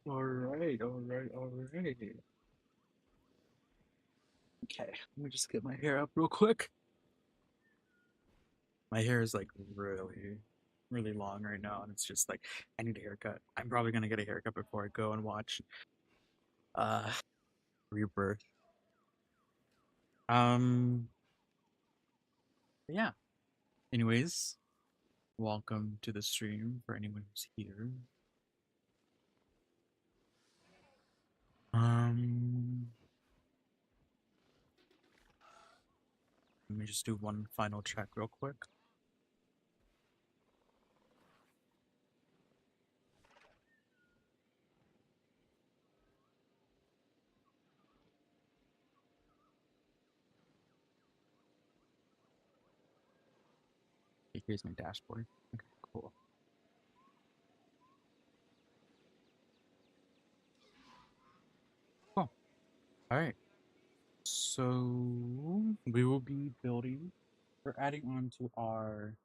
Alright. Okay, let me just get my hair up real quick. My hair is like really long right now, and it's just like I need a haircut. I'm probably gonna get a haircut before I go and watch uh Rebirth. Um yeah. Anyways, welcome to the stream for anyone who's here. Um Let me just do one final check real quick. Here's my dashboard. Okay, cool. Cool. Alright. So we will be building. We're adding on to our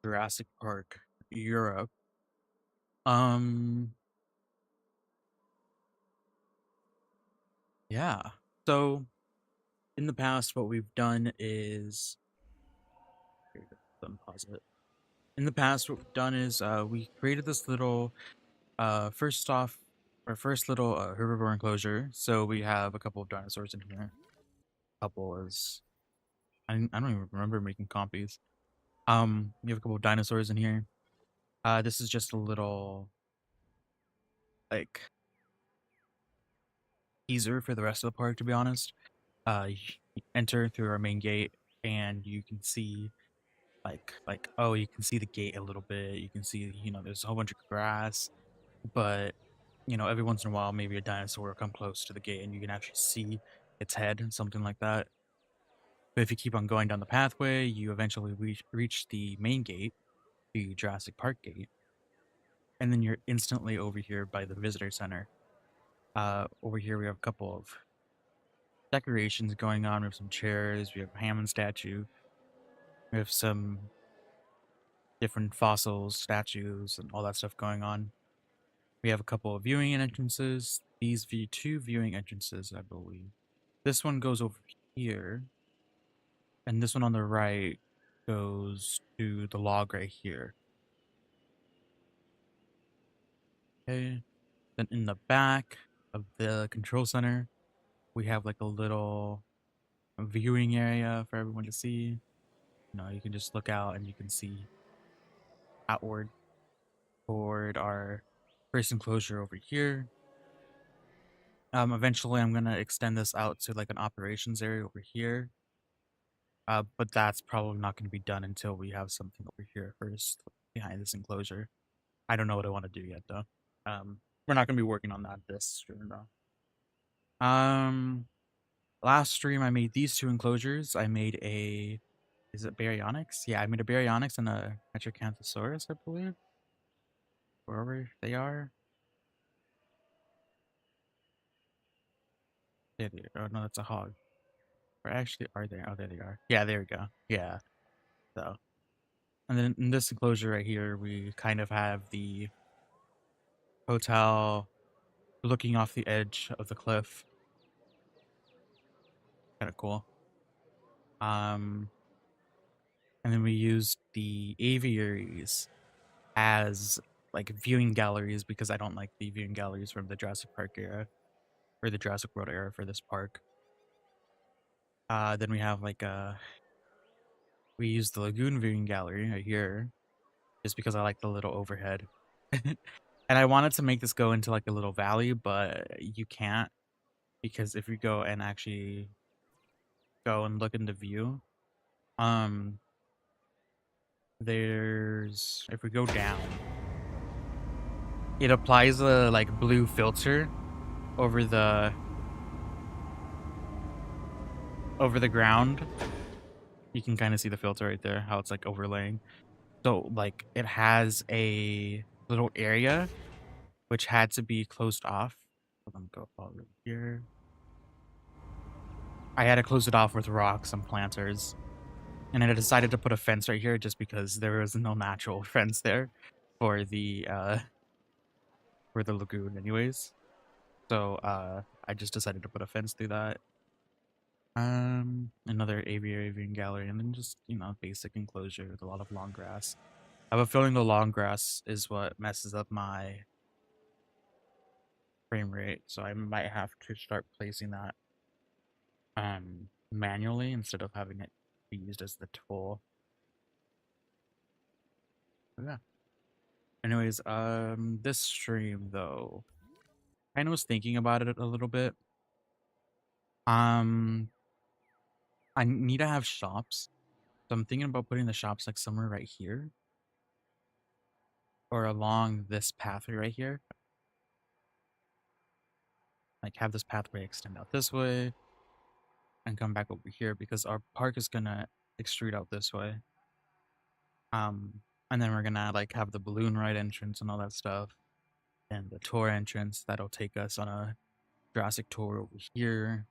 Jurassic Park Europe. Um, yeah. So in the past, what we've done is pause it. In the past, what we've done is we created this little first off our first little herbivore enclosure. So we have a couple of dinosaurs in here. A couple is I don't even remember making copies. We have a couple of dinosaurs in here. This is just a little like teaser for the rest of the park, to be honest. You enter through our main gate, and you can see oh, you can see the gate a little bit. You can see there's a whole bunch of grass, but every once in a while maybe a dinosaur will come close to the gate, and you can actually see its head and something like that. But if you keep on going down the pathway, you eventually reach the main gate, the Jurassic Park gate, and then you're instantly over here by the visitor center. Over here we have a couple of decorations going on. We have some chairs. We have a Hammond statue. We have some different fossils, statues, and all that stuff going on. We have a couple of viewing entrances. These two viewing entrances, I believe. This one goes over here, and this one on the right goes to the log right here. Okay. Then in the back of the control center, we have like a little viewing area for everyone to see. You can just look out and you can see outward toward our first enclosure over here. Eventually I'm gonna extend this out to like an operations area over here. But that's probably not gonna be done until we have something over here first behind this enclosure. I don't know what I want to do yet though. We're not gonna be working on that this stream though. Last stream I made these two enclosures. I made is it Baryonyx? Yeah, I made a Baryonyx and a Metrocanthosaurus, I believe. Wherever they are. Yeah, oh no, that's a hog. Where actually are they? Oh, there they are. Yeah, there we go. Yeah. So, and then in this enclosure right here, we kind of have the hotel looking off the edge of the cliff. Kind of cool. And then we used the aviaries as like viewing galleries because I don't like the viewing galleries from the Jurassic Park era or the Jurassic World era for this park. Then we have like we use the lagoon viewing gallery right here just because I like the little overhead. And I wanted to make this go into like a little valley, but you can't because if you go and actually go and look in the view, there's if we go down, it applies a like blue filter over the ground. You can kind of see the filter right there, how it's like overlaying. So like it has a little area which had to be closed off. Let me go over here. I had to close it off with rocks and planters. And I decided to put a fence right here just because there was no natural fence there for the for the lagoon anyways. So I just decided to put a fence through that. Another avian gallery, and then just, you know, basic enclosure with a lot of long grass. I have a feeling the long grass is what messes up my frame rate, so I might have to start placing that manually instead of having it be used as the tool. But yeah. Anyways, this stream though, I was thinking about it a little bit. Um, I need to have shops, so I'm thinking about putting the shops like somewhere right here or along this pathway right here. Like have this pathway extend out this way and come back over here because our park is gonna extrude out this way. And then we're gonna like have the balloon ride entrance and all that stuff, and the tour entrance that'll take us on a Jurassic tour over here.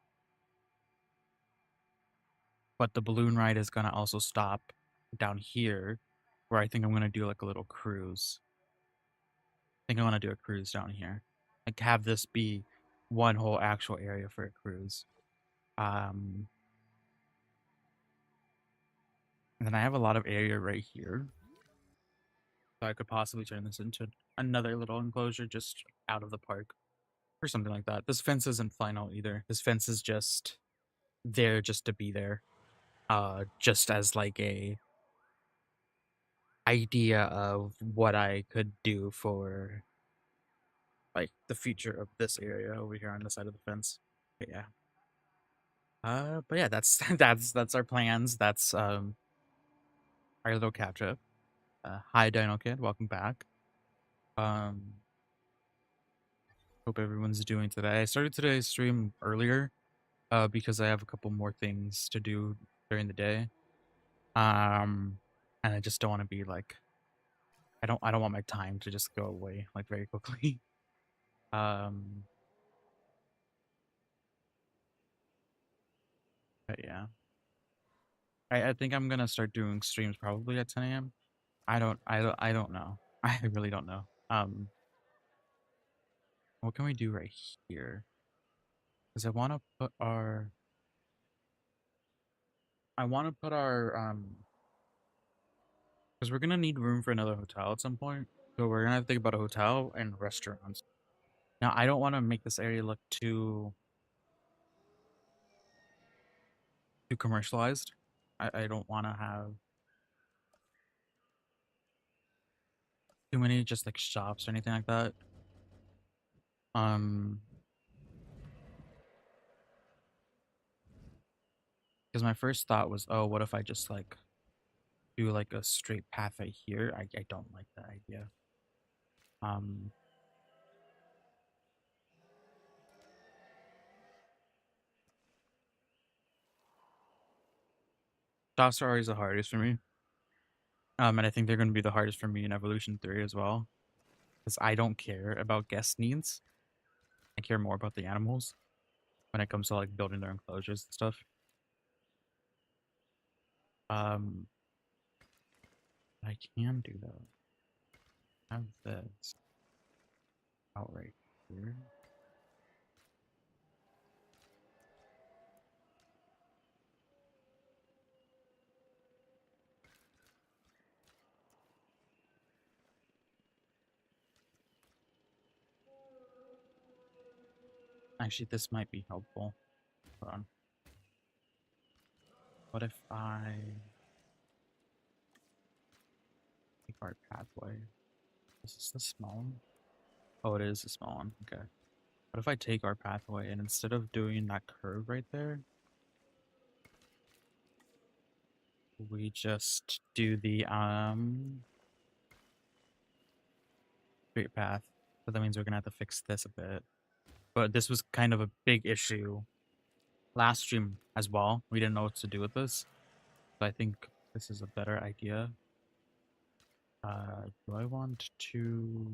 But the balloon ride is gonna also stop down here, where I think I'm gonna do like a little cruise. I think I want to do a cruise down here, like have this be one whole actual area for a cruise. And then I have a lot of area right here, so I could possibly turn this into another little enclosure just out of the park or something like that. This fence isn't final either. This fence is just there just to be there, just as like a idea of what I could do for like the future of this area over here on the side of the fence. But yeah. But yeah, that's that's our plans. That's our little catch up. Hi Dino Kid, welcome back. Um Hope everyone's doing today. I started today's stream earlier, because I have a couple more things to do during the day. And I just don't want to be like I don't want my time to just go away like very quickly. Um but yeah. I think I'm gonna start doing streams probably at 10 a.m. I don't know. I really don't know. What can we do right here? Because I want to put our because we're gonna need room for another hotel at some point. So we're gonna have to think about a hotel and restaurants. Now I don't want to make this area look too commercialized. I don't want to have too many just like shops or anything like that. Um, because my first thought was, oh, what if I just like do like a straight path right here? I don't like that idea. Um, shops are always the hardest for me. And I think they're going to be the hardest for me in Evolution 3 as well, because I don't care about guest needs. I care more about the animals when it comes to like building their enclosures and stuff. Um, I can do that. Have this out right here. Actually, this might be helpful. Hold on. What if I take our pathway? Is this the small one? Oh, it is the small one. Okay. What if I take our pathway and instead of doing that curve right there, we just do the straight path? So that means we're gonna have to fix this a bit. But this was kind of a big issue last stream as well. We didn't know what to do with this. So I think this is a better idea. Do I want to...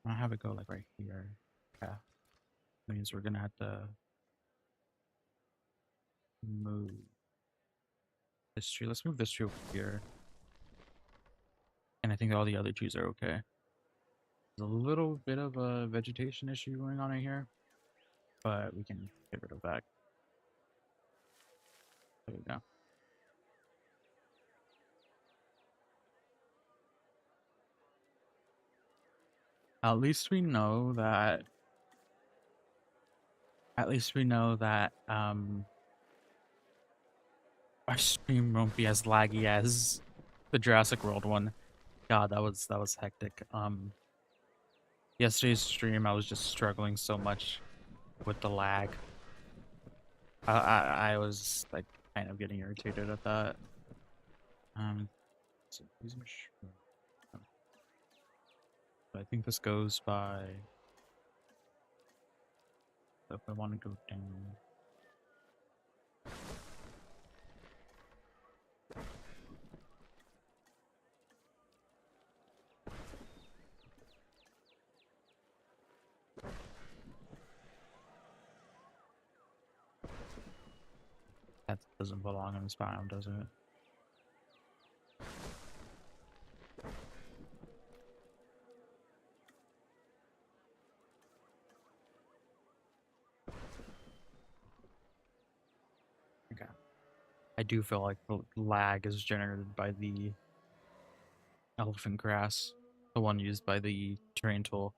I have it go like right here. Yeah. That means we're gonna have to move this tree. Let's move this tree over here. And I think all the other trees are okay. There's a little bit of a vegetation issue going on in here, but we can get rid of that. There we go. At least we know that. At least we know that our stream won't be as laggy as the Jurassic World one. God, that was hectic. Yesterday's stream, I was just struggling so much with the lag. I was like kind of getting irritated at that. So these are I think this goes by. If I want to go down. That doesn't belong in this biome, does it? Okay. I do feel like the lag is generated by the elephant grass, the one used by the terrain tool.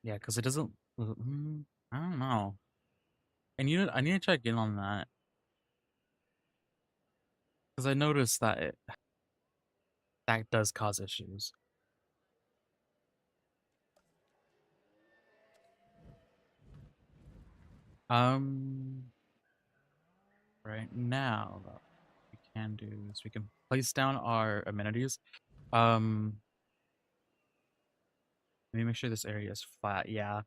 Yeah, because it doesn't. I don't know. I need to check in on that because I noticed that that does cause issues. Um, right now, what we can do is we can place down our amenities. Let me make sure this area is flat. Yeah,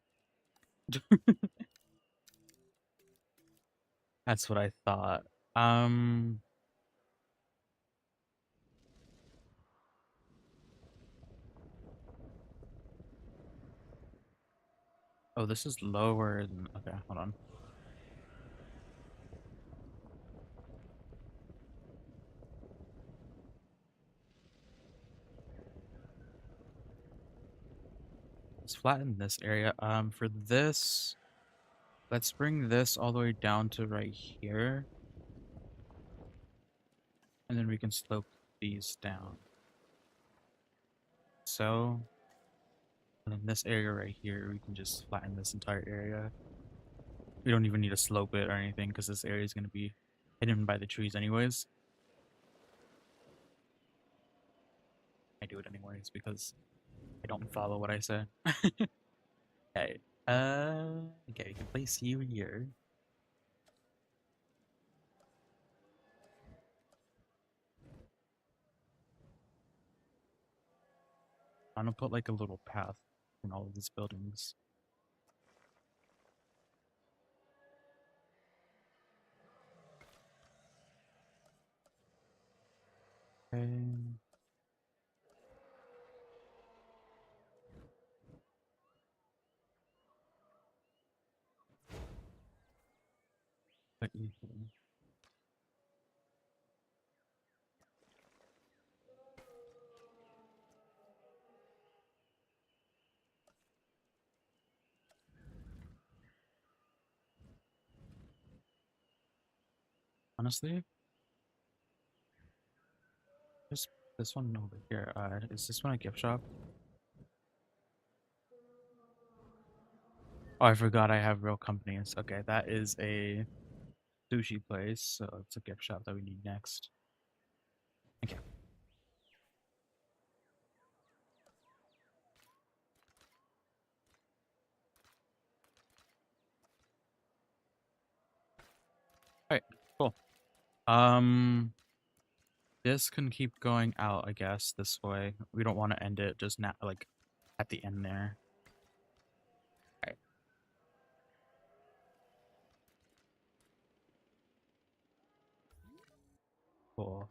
that's what I thought. Um, oh, this is lower than. Okay, hold on. Let's flatten this area. For this, let's bring this all the way down to right here. And then we can slope these down. So, and then this area right here, we can just flatten this entire area. We don't even need to slope it or anything because this area is going to be hidden by the trees anyways. I do it anyways because I don't follow what I say. Okay. Okay, we can place you here. I'm gonna put like a little path in all of these buildings. Okay. Put you here. Honestly, just this one over here. Is this one a gift shop? Oh, I forgot I have real companies. Okay, that is a sushi place, so it's a gift shop that we need next. Okay. Alright, cool. This can keep going out, I guess, this way. We don't want to end it just now, like, at the end there. Alright. Cool.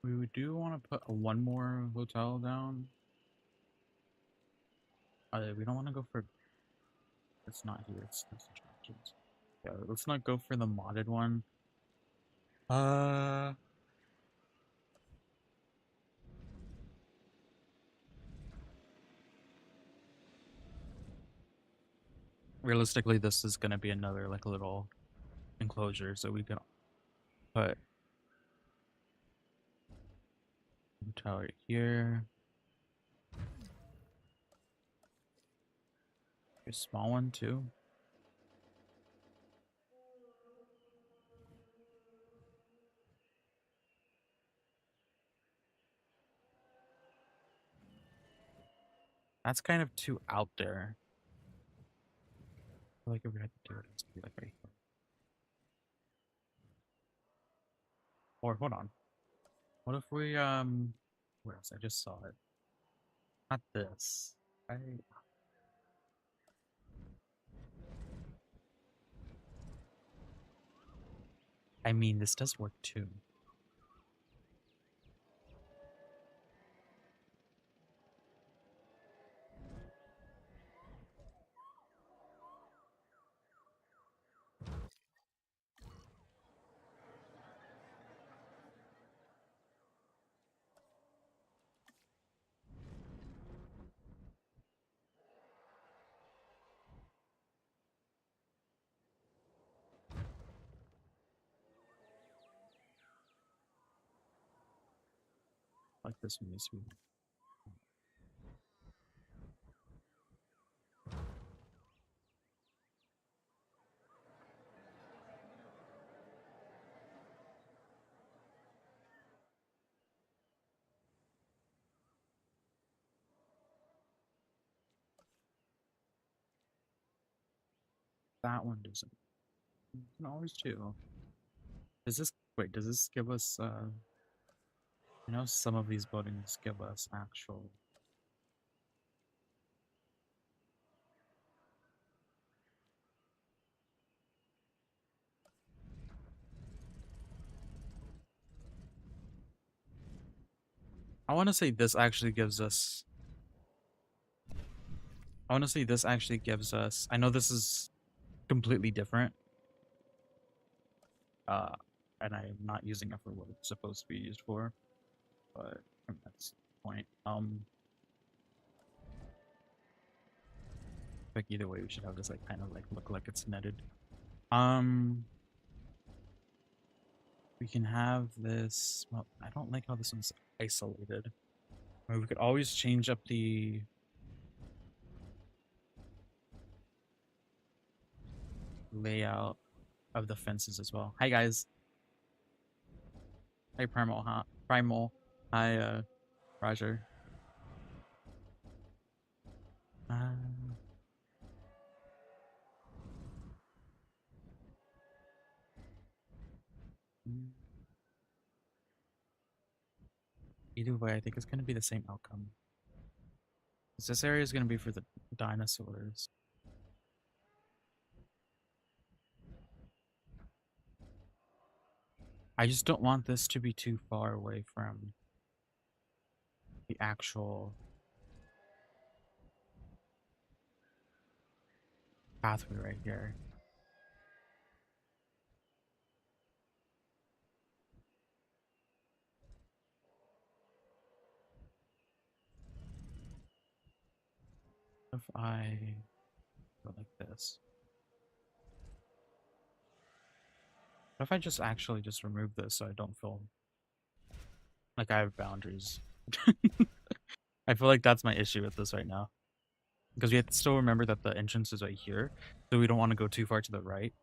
We do want to put one more hotel down. We don't want to go for. It's not here. It's instructions. Yeah, let's not go for the modded one. Uh. Realistically, this is gonna be another like little enclosure, so we can put a tower here. A small one too. That's kind of too out there. I feel like if we had to do it, it's gonna be like right here. Or hold on. What if we where else? I just saw it. Not this. I mean this does work too. Like this one is sweet. That one doesn't. You can always do. Does this wait, does this give us you know some of these buildings give us actual I wanna say this actually gives us I wanna say this actually gives us I know this is completely different. Uh and I'm not using it for what it's supposed to be used for, but that's the point. Like either way we should have this like kind of like look like it's netted. We can have this well, I don't like how this one's isolated. I mean, we could always change up the layout of the fences as well. Hi guys. Hi Primal, huh? Primal. Hi Roger. Uh, Either way, I think it's gonna be the same outcome. This area is gonna be for the dinosaurs. I just don't want this to be too far away from the actual pathway right here. If I go like this. What if I just actually just remove this so I don't feel like I have boundaries? I feel like that's my issue with this right now. Because we have to still remember that the entrance is right here, so we don't want to go too far to the right.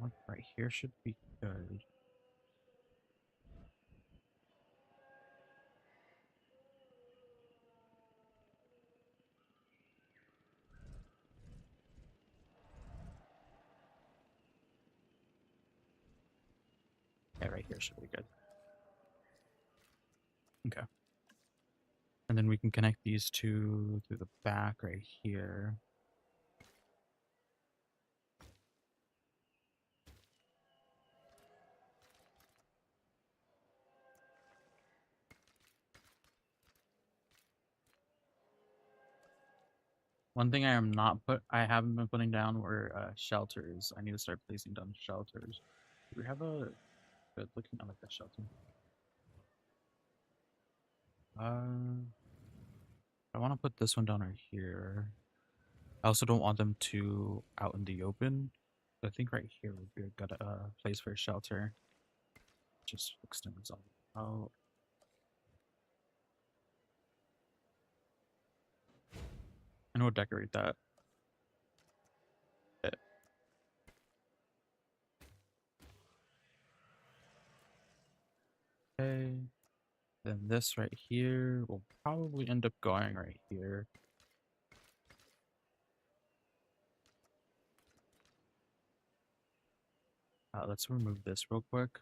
Like right here should be good. Yeah, right here should be good. Okay. And then we can connect these two through the back right here. One thing I haven't been putting down were shelters. I need to start placing down shelters. Do we have a good looking? I like that shelter. I want to put this one down right here. I also don't want them too out in the open. I think right here would be a good place for a shelter. Just extends all out. And we'll decorate that. Okay. Then this right here will probably end up going right here. Let's remove this real quick.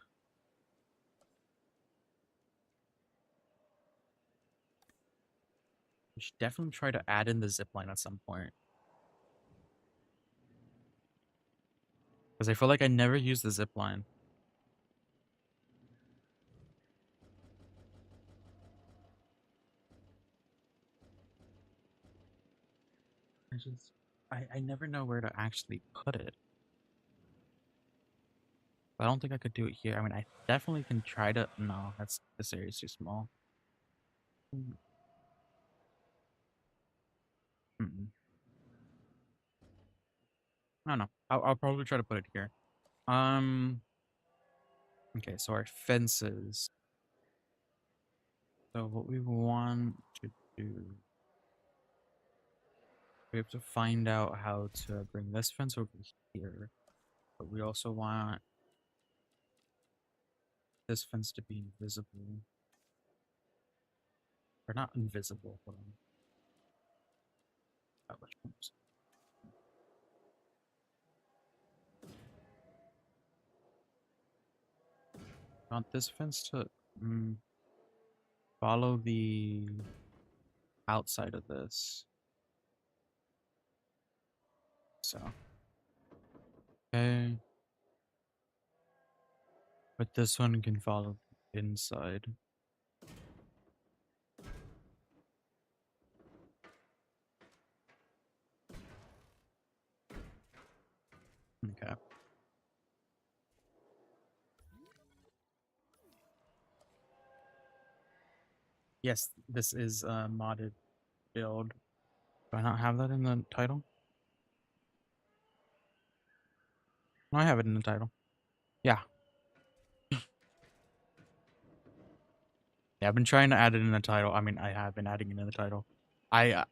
We should definitely try to add in the zipline at some point. Because I feel like I never use the zipline. I never know where to actually put it. But I don't think I could do it here. I mean, I definitely can try to. No, this area is too small. Mm-mm. I don't know. I'll probably try to put it here. Um. Okay, so our fences. So what we want to do, we have to find out how to bring this fence over here. But we also want this fence to be invisible. Or not invisible, hold on. Oh, which ones? I want this fence to follow the outside of this. So, okay. But this one can follow inside. Okay. Yes, this is a modded build. Do I not have that in the title? No, I have it in the title. Yeah. Yeah, I've been trying to add it in the title. I mean, I have been adding it in the title.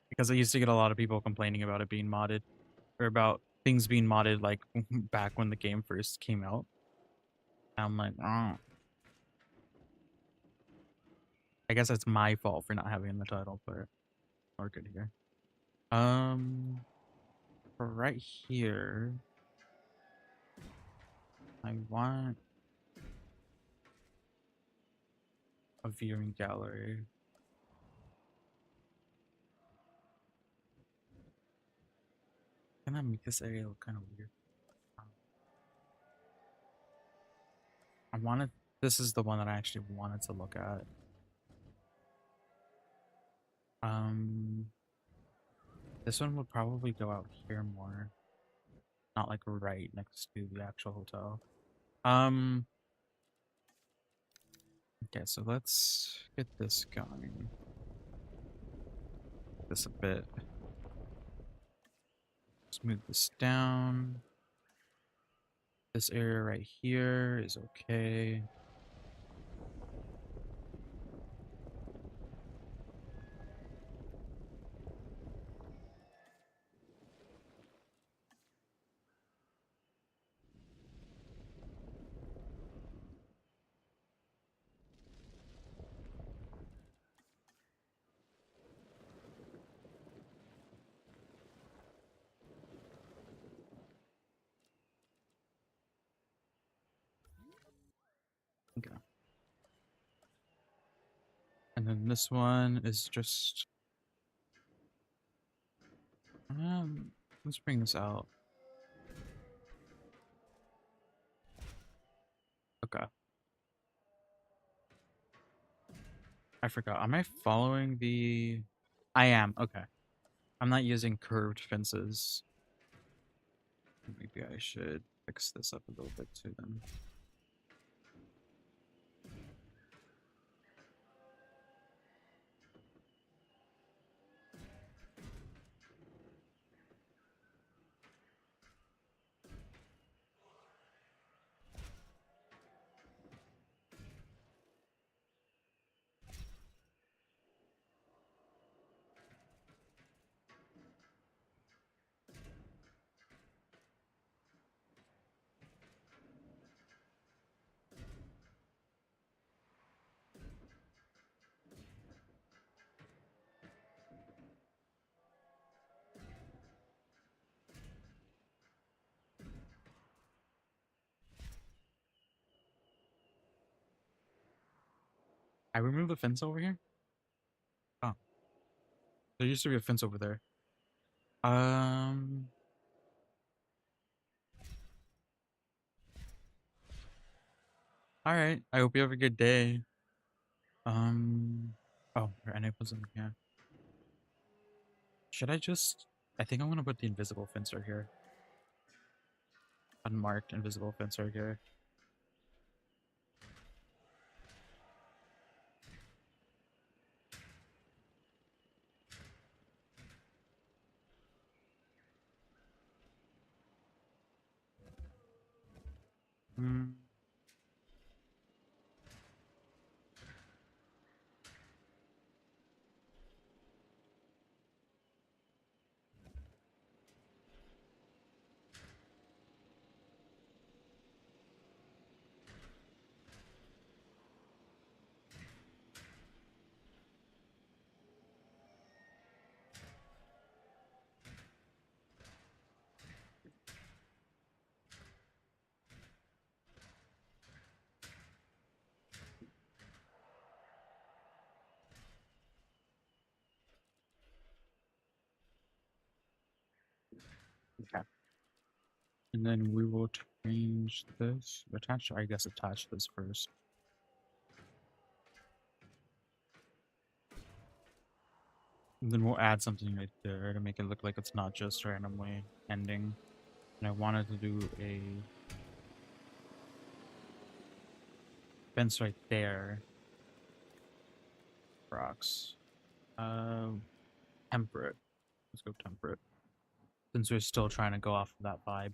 Because I used to get a lot of people complaining about it being modded, or about things being modded like back when the game first came out. And I'm like, oh. I guess it's my fault for not having it in the title, but we're good here. For right here, I want a viewing gallery. Can I make this area look kind of weird? I wanted, this is the one that I actually wanted to look at. This one would probably go out here more. Not like right next to the actual hotel. Okay, so let's get this going. This a bit. Let's move this down. This area right here is okay. Okay. And then this one is just let's bring this out. Okay. I forgot. Am I following the I am, okay. I'm not using curved fences. Maybe I should fix this up a little bit too then. I removed the fence over here? Oh, there used to be a fence over there. Um, all right. I hope you have a good day. Oh, there enables in yeah. Should I just? I think I'm gonna put the invisible fence right here. Unmarked invisible fence right here. Hmm. Okay. And then we will change this. Attach. I guess attach this first. And then we'll add something right there to make it look like it's not just randomly ending. And I wanted to do a fence right there. Rocks. Temperate. Let's go temperate. Since we're still trying to go off of that vibe.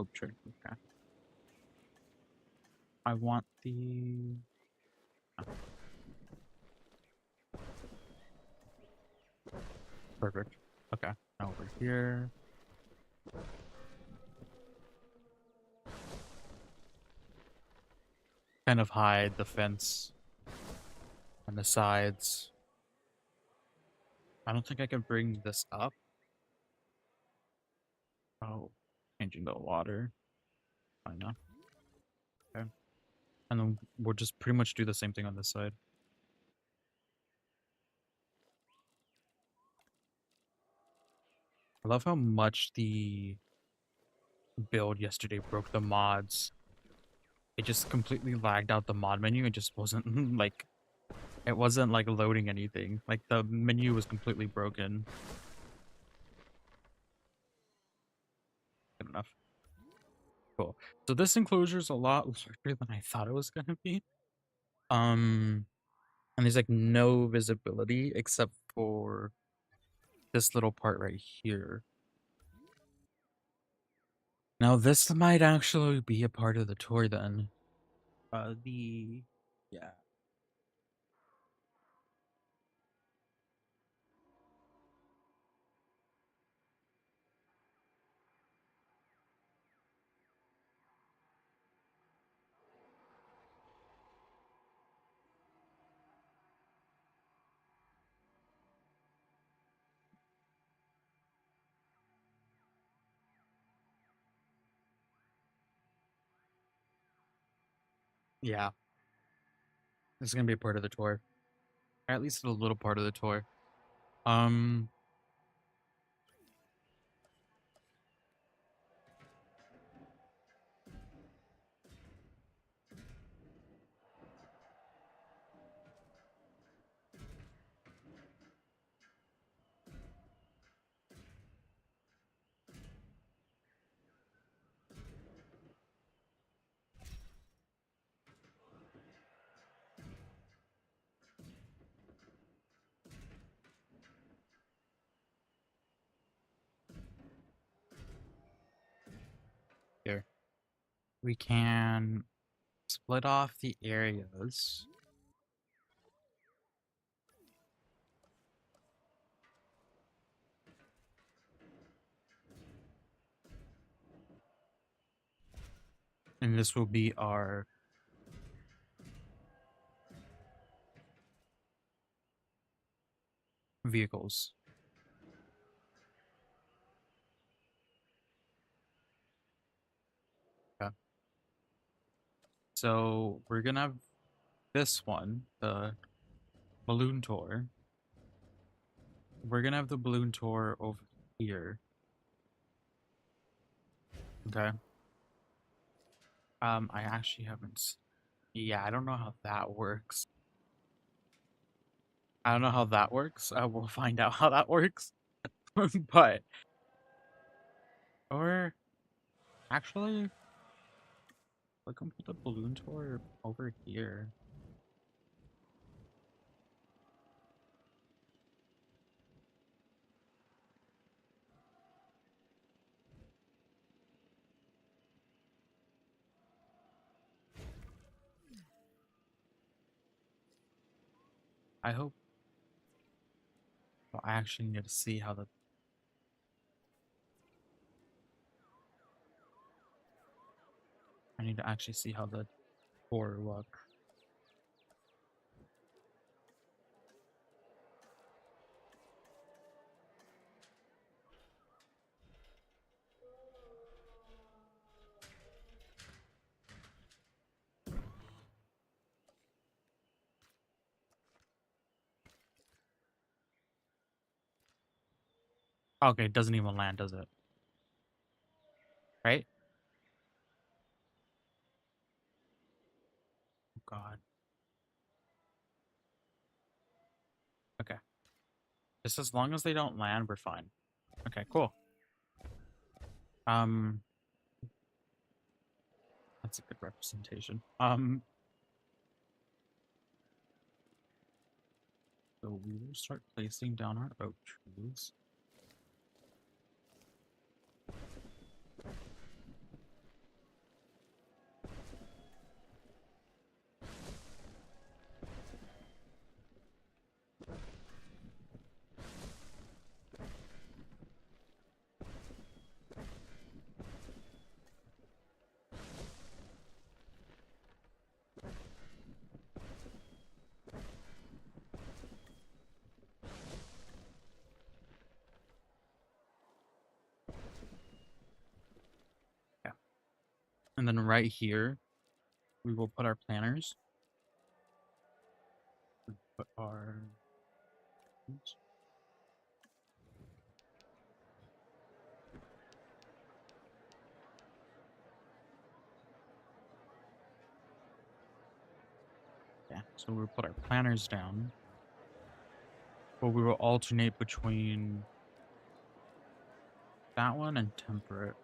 Oh, true. Okay. I want the. Oh, perfect. Okay. Now over here. Kind of hide the fence on the sides. I don't think I can bring this up. Oh, changing the water. I know. Okay. And then we'll just pretty much do the same thing on this side. I love how much the build yesterday broke the mods. It just completely lagged out the mod menu. It just wasn't like it wasn't like loading anything. Like the menu was completely broken. Good enough. Cool. So this enclosure is a lot larger than I thought it was gonna be. And there's like no visibility except for this little part right here. Now this might actually be a part of the tour then. The yeah. Yeah. This is gonna be a part of the tour. Or at least a little part of the tour. Um Here. We can split off the areas. And this will be our vehicles. Okay. So we're gonna have this one, the balloon tour. We're gonna have the balloon tour over here. Okay. I actually haven't. Yeah, I don't know how that works. I don't know how that works. We'll find out how that works. But, or actually, we can put the balloon tour over here. I hope. Well, I actually need to see how the. I need to actually see how the tour look. Okay, it doesn't even land, does it? Right? Oh, God. Okay. Just as long as they don't land, we're fine. Okay, cool. Um, that's a good representation. So we will start placing down our oak trees. Yeah. And then right here, we will put our planners. Put our. Oops. Yeah, so we'll put our planners down. But we will alternate between that one and temperate.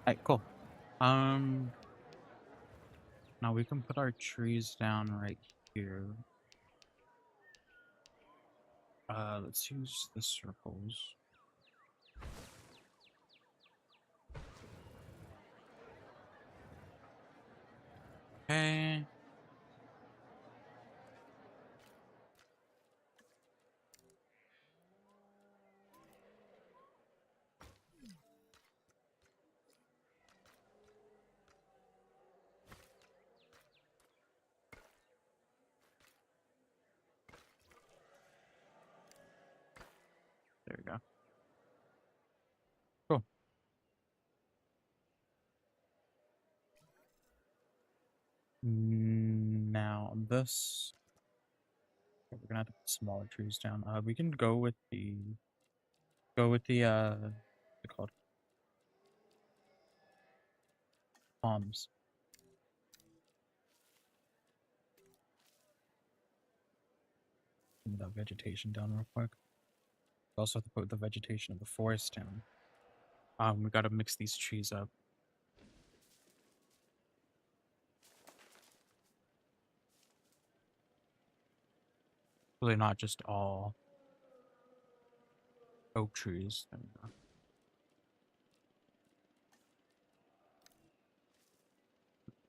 Alright, cool. Now we can put our trees down right here. Let's use the circles. Okay. There we go. Cool. Now this, we're gonna have to put smaller trees down. We can go with the what's it called? Palms. Move that vegetation down real quick. We also have to put the vegetation of the forest down. We gotta mix these trees up. Really not just all oak trees. There we go.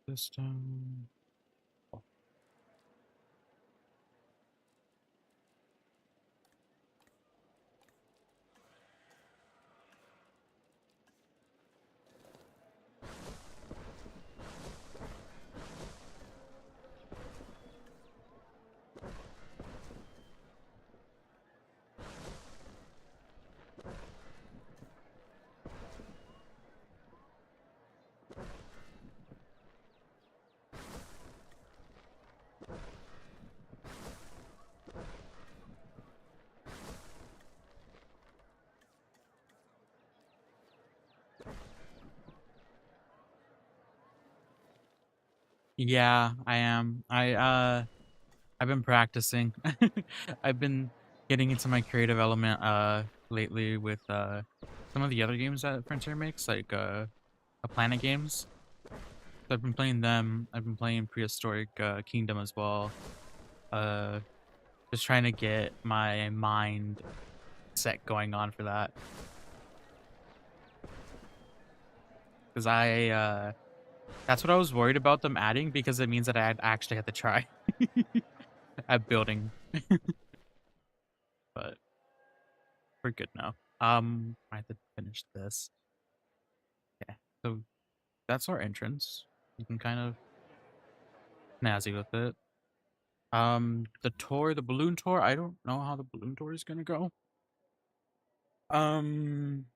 This down. Oh. Yeah, I am. I've been practicing. I've been getting into my creative element lately with some of the other games that Frontier makes, like the Planet games. So I've been playing them. I've been playing Prehistoric Kingdom as well. Uh just trying to get my mind set going on for that. Cuz that's what I was worried about them adding, because it means that I actually have to try at building. But we're good now. I have to finish this. Okay, so that's our entrance. You can kind of snazzy with it. The tour, the balloon tour, I don't know how the balloon tour is gonna go. Um,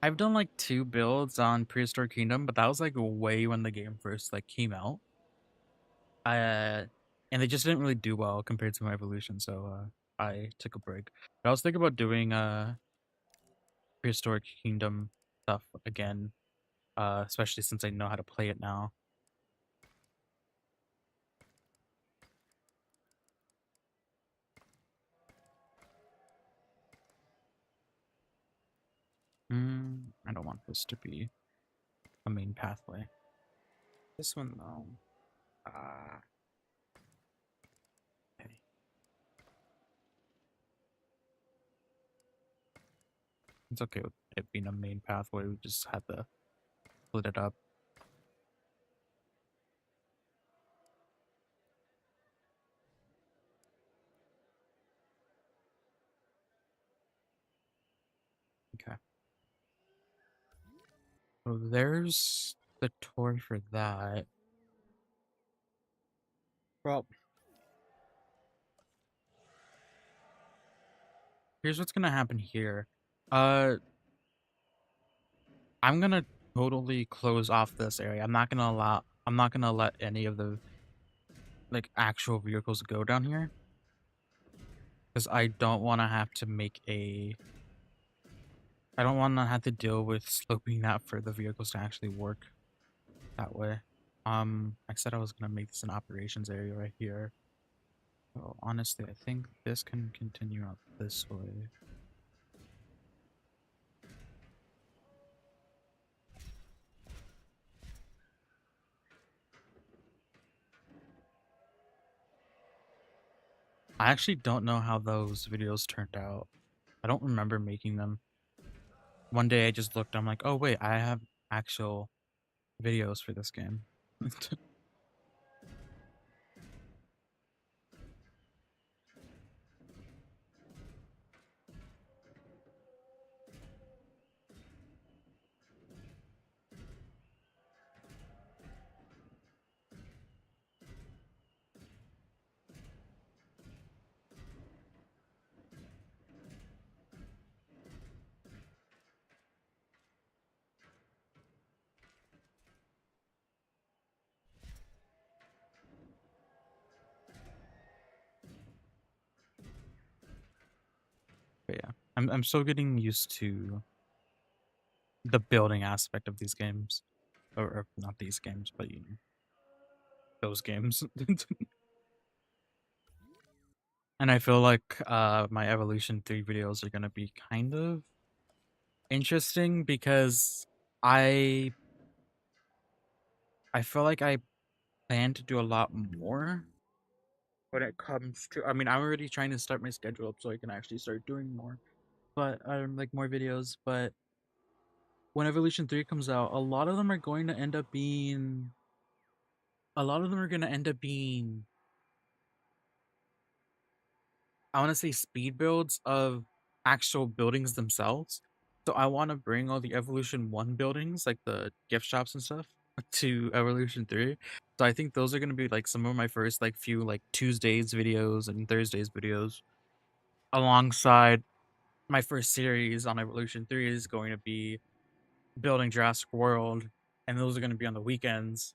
I've done like 2 builds on Prehistoric Kingdom, but that was like way when the game first like came out. And they just didn't really do well compared to my Evolution, so I took a break. But I was thinking about doing Prehistoric Kingdom stuff again, especially since I know how to play it now. I don't want this to be a main pathway. This one though. Okay. It's okay with it being a main pathway. We just had to split it up. Okay. So there's the tour for that. Well, here's what's gonna happen here. Uh, I'm gonna totally close off this area. I'm not gonna let any of the like actual vehicles go down here, because I don't want to have to make I don't want to have to deal with sloping that for the vehicles to actually work that way. I said I was gonna make this an operations area right here. So honestly, I think this can continue up this way. I actually don't know how those videos turned out. I don't remember making them. One day I just looked, I'm like, oh wait, I have actual videos for this game. But yeah, I'm still getting used to the building aspect of these games. Or not these games, but you know, those games. And I feel like my Evolution 3 videos are gonna be kind of interesting because I I feel like I plan to do a lot more when it comes to, I mean, I'm already trying to start my schedule up so I can actually start doing more, but like more videos. But when Evolution 3 comes out, a lot of them are going to end up being a lot of them are going to end up being, I want to say, speed builds of actual buildings themselves. So I want to bring all the Evolution 1 buildings, like the gift shops and stuff, to Evolution 3. So I think those are going to be like some of my first like few like Tuesdays videos and Thursdays videos, alongside my first series on Evolution 3 is going to be building Jurassic World, and those are going to be on the weekends,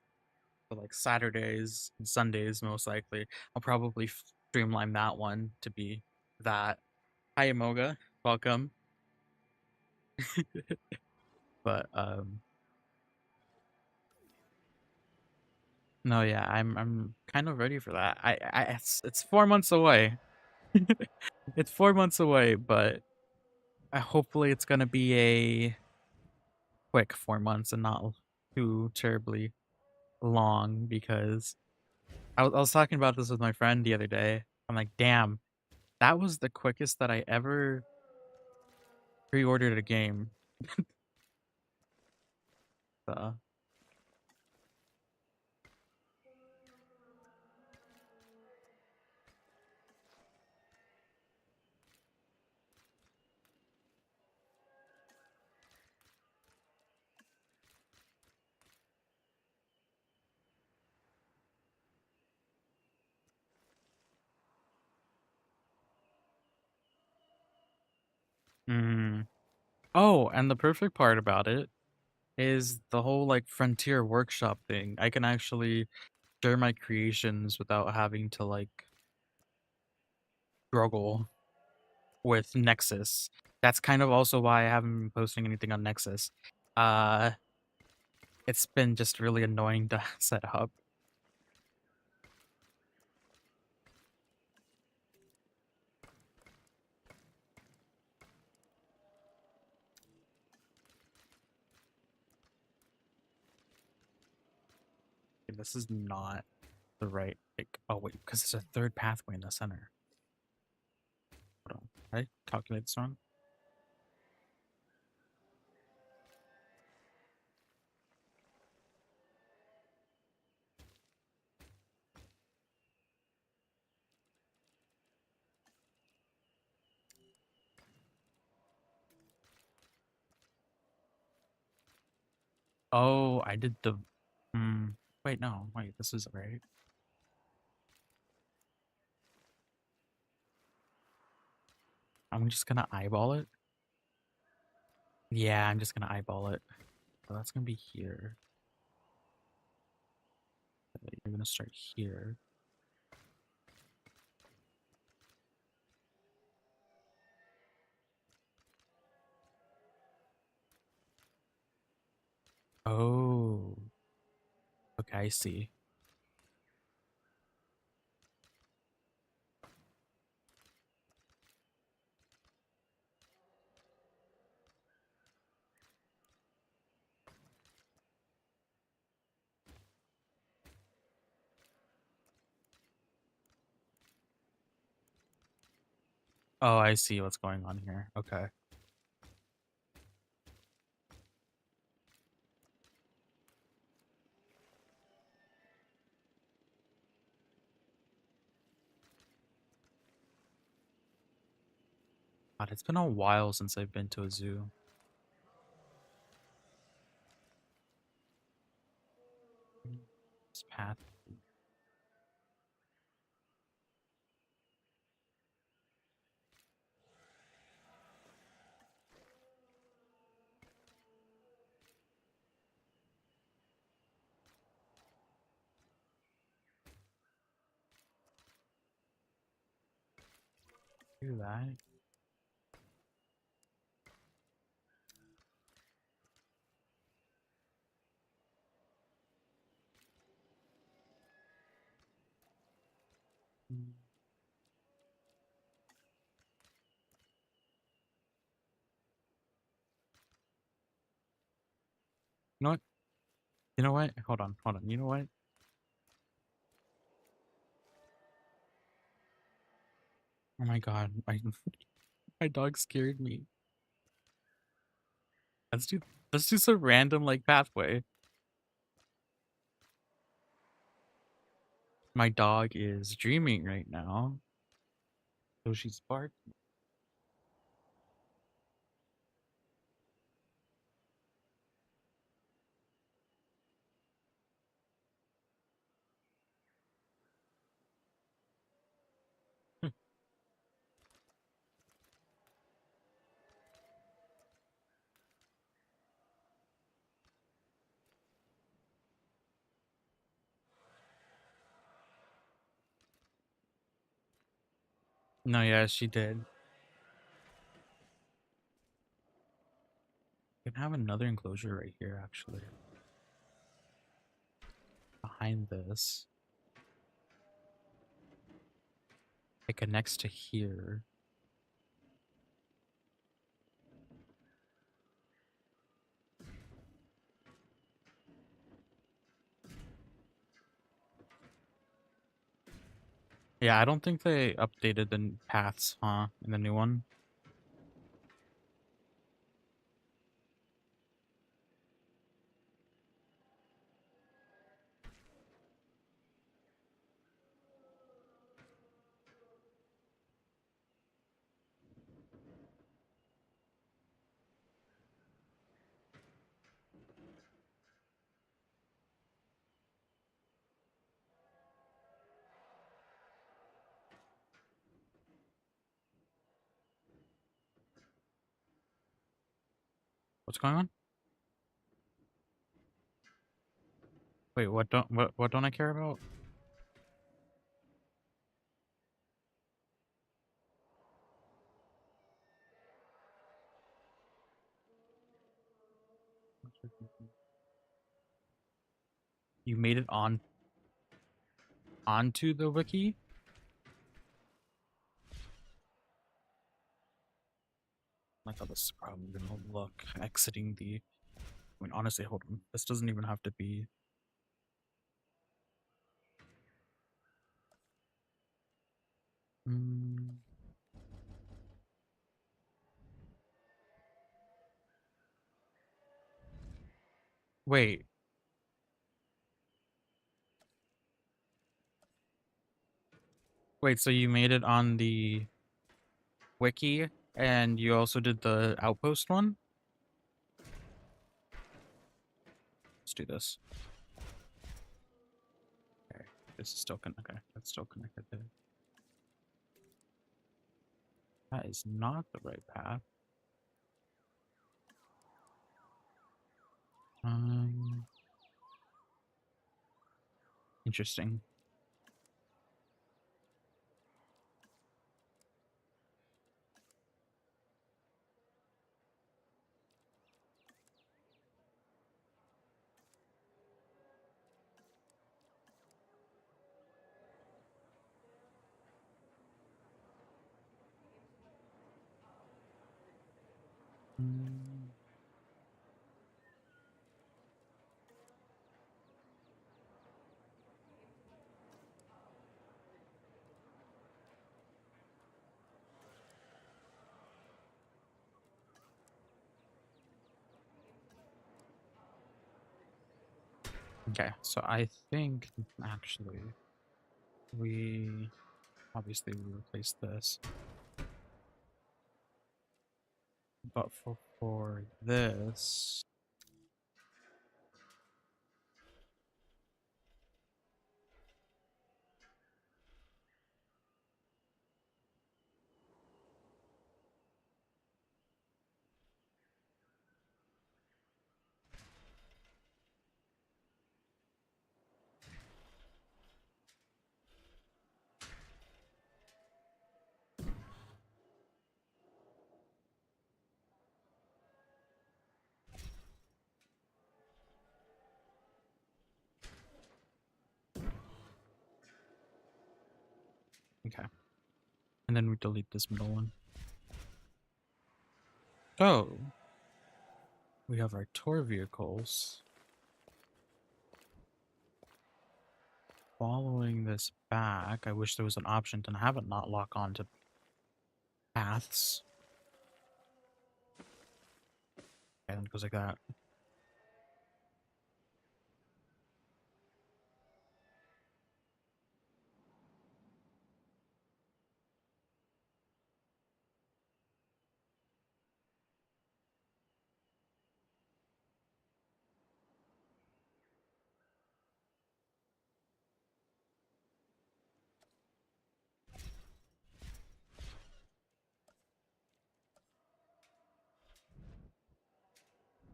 so like Saturdays and Sundays most likely. I'll probably streamline that one to be that. Hi Amoga, welcome. But no, yeah, I'm kind of ready for that. It's 4 months away. It's 4 months away, but hopefully it's gonna be a quick 4 months and not too terribly long, because I was talking about this with my friend the other day. I'm like, damn, that was the quickest that I ever pre-ordered a game. So, mm. Oh, and the perfect part about it is the whole like frontier workshop thing. I can actually share my creations without having to like struggle with Nexus. That's kind of also why I haven't been posting anything on Nexus. Uh, it's been just really annoying to set up. This is not the right, like, oh wait, because there's a third pathway in the center. Hold on, did I calculate this wrong? Oh, I did the, wait, no, wait, this is right. I'm just gonna eyeball it. Yeah, I'm just gonna eyeball it. So that's gonna be here. You're gonna start here. Okay, I see. Oh, I see what's going on here. Okay. God, it's been a while since I've been to a zoo. This path. Do that. You know what? You know what? Hold on, hold on. You know what? Oh my god, my my dog scared me. Let's do let's do some random like pathway. My dog is dreaming right now. So she's barking. No, yeah, she did. We can have another enclosure right here, actually. Behind this. It connects to here. Yeah, I don't think they updated the paths, huh, in the new one. What's going on? Wait, what don't I care about? You made it onto the wiki? Like how this is probably gonna look exiting the. I mean, honestly, hold on. This doesn't even have to be. Mm, wait, wait. So you made it on the wiki, and you also did the outpost one? Let's do this. Okay, this is still connected. Okay, that's still connected there. That is not the right path. Um, interesting. Mm. Okay, so I think actually we obviously we replaced this, but for this, okay, and then we delete this middle one. Oh, we have our tour vehicles following this back. I wish there was an option to have it not lock onto paths. And it goes like that.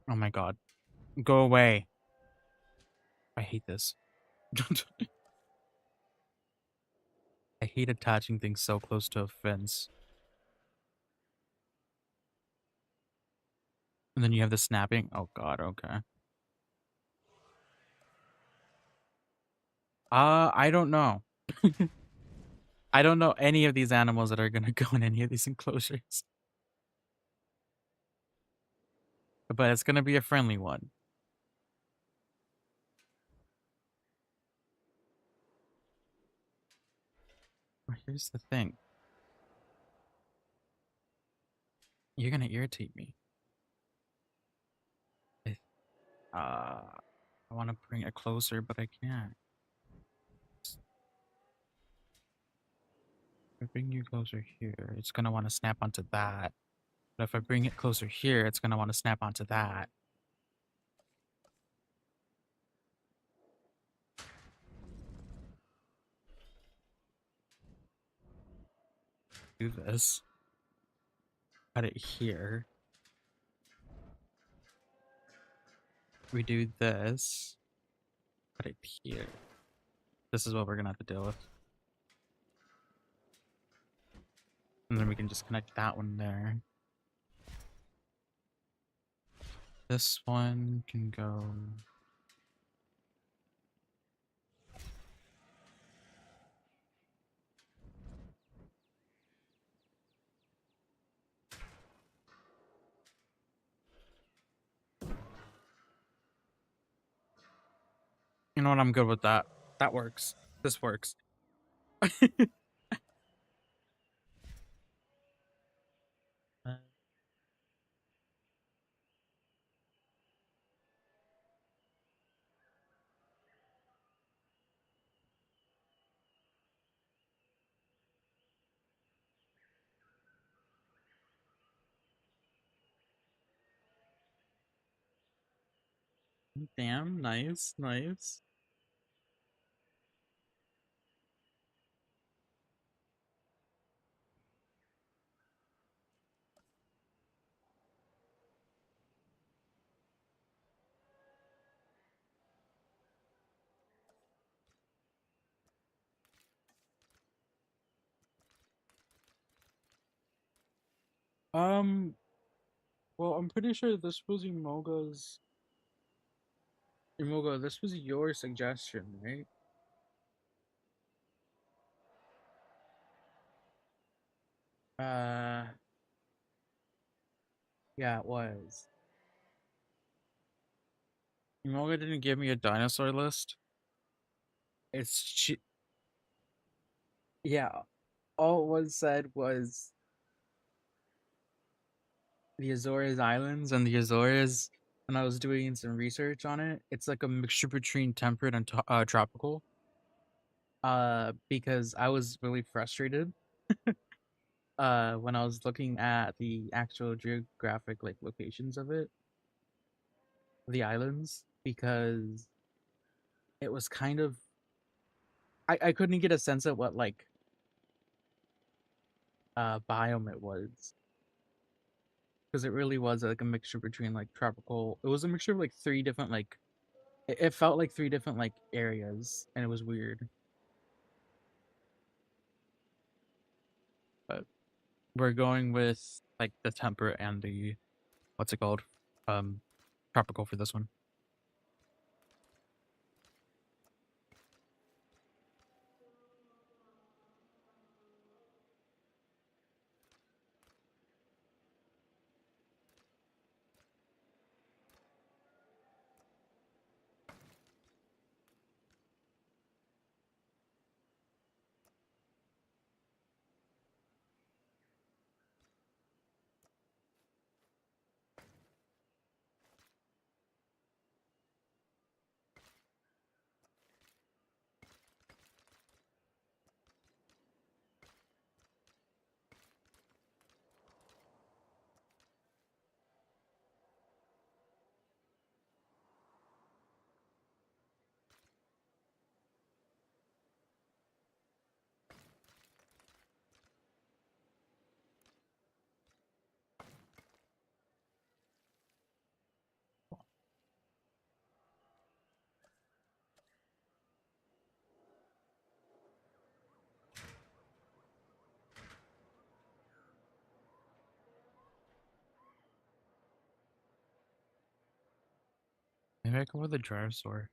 Oh my god. Go away. I hate this. I hate attaching things so close to a fence. And then you have the snapping. Oh god, okay. I don't know. I don't know any of these animals that are gonna go in any of these enclosures. But it's gonna be a friendly one. But here's the thing. You're gonna irritate me. I, I want to bring it closer, but I can't. If I bring you closer here, it's gonna want to snap onto that. But if I bring it closer here, it's gonna want to snap onto that. Do this. Cut it here. We do this. Cut it here. This is what we're gonna have to deal with. And then we can just connect that one there. This one can go. You know what? I'm good with that. That works. This works. Uh, Damn, nice, nice. Um, well, I'm pretty sure this was Emoga's. Emoga, this was your suggestion, right? Uh, Yeah, it was. You know, it didn't give me a dinosaur list. It's yeah. All it was said was the Azores Islands and the Azores. When I was doing some research on it, it's like a mixture between temperate and tropical. Because I was really frustrated when I was looking at the actual geographic like locations of it, the islands, because it was kind of I couldn't get a sense of what like biome it was, because it really was like a mixture between like tropical. It was a mixture of like three different like it felt like three different like areas, and it was weird. But we're going with like the temperate and the what's it called, um, tropical for this one. Maybe I go with the dinosaur.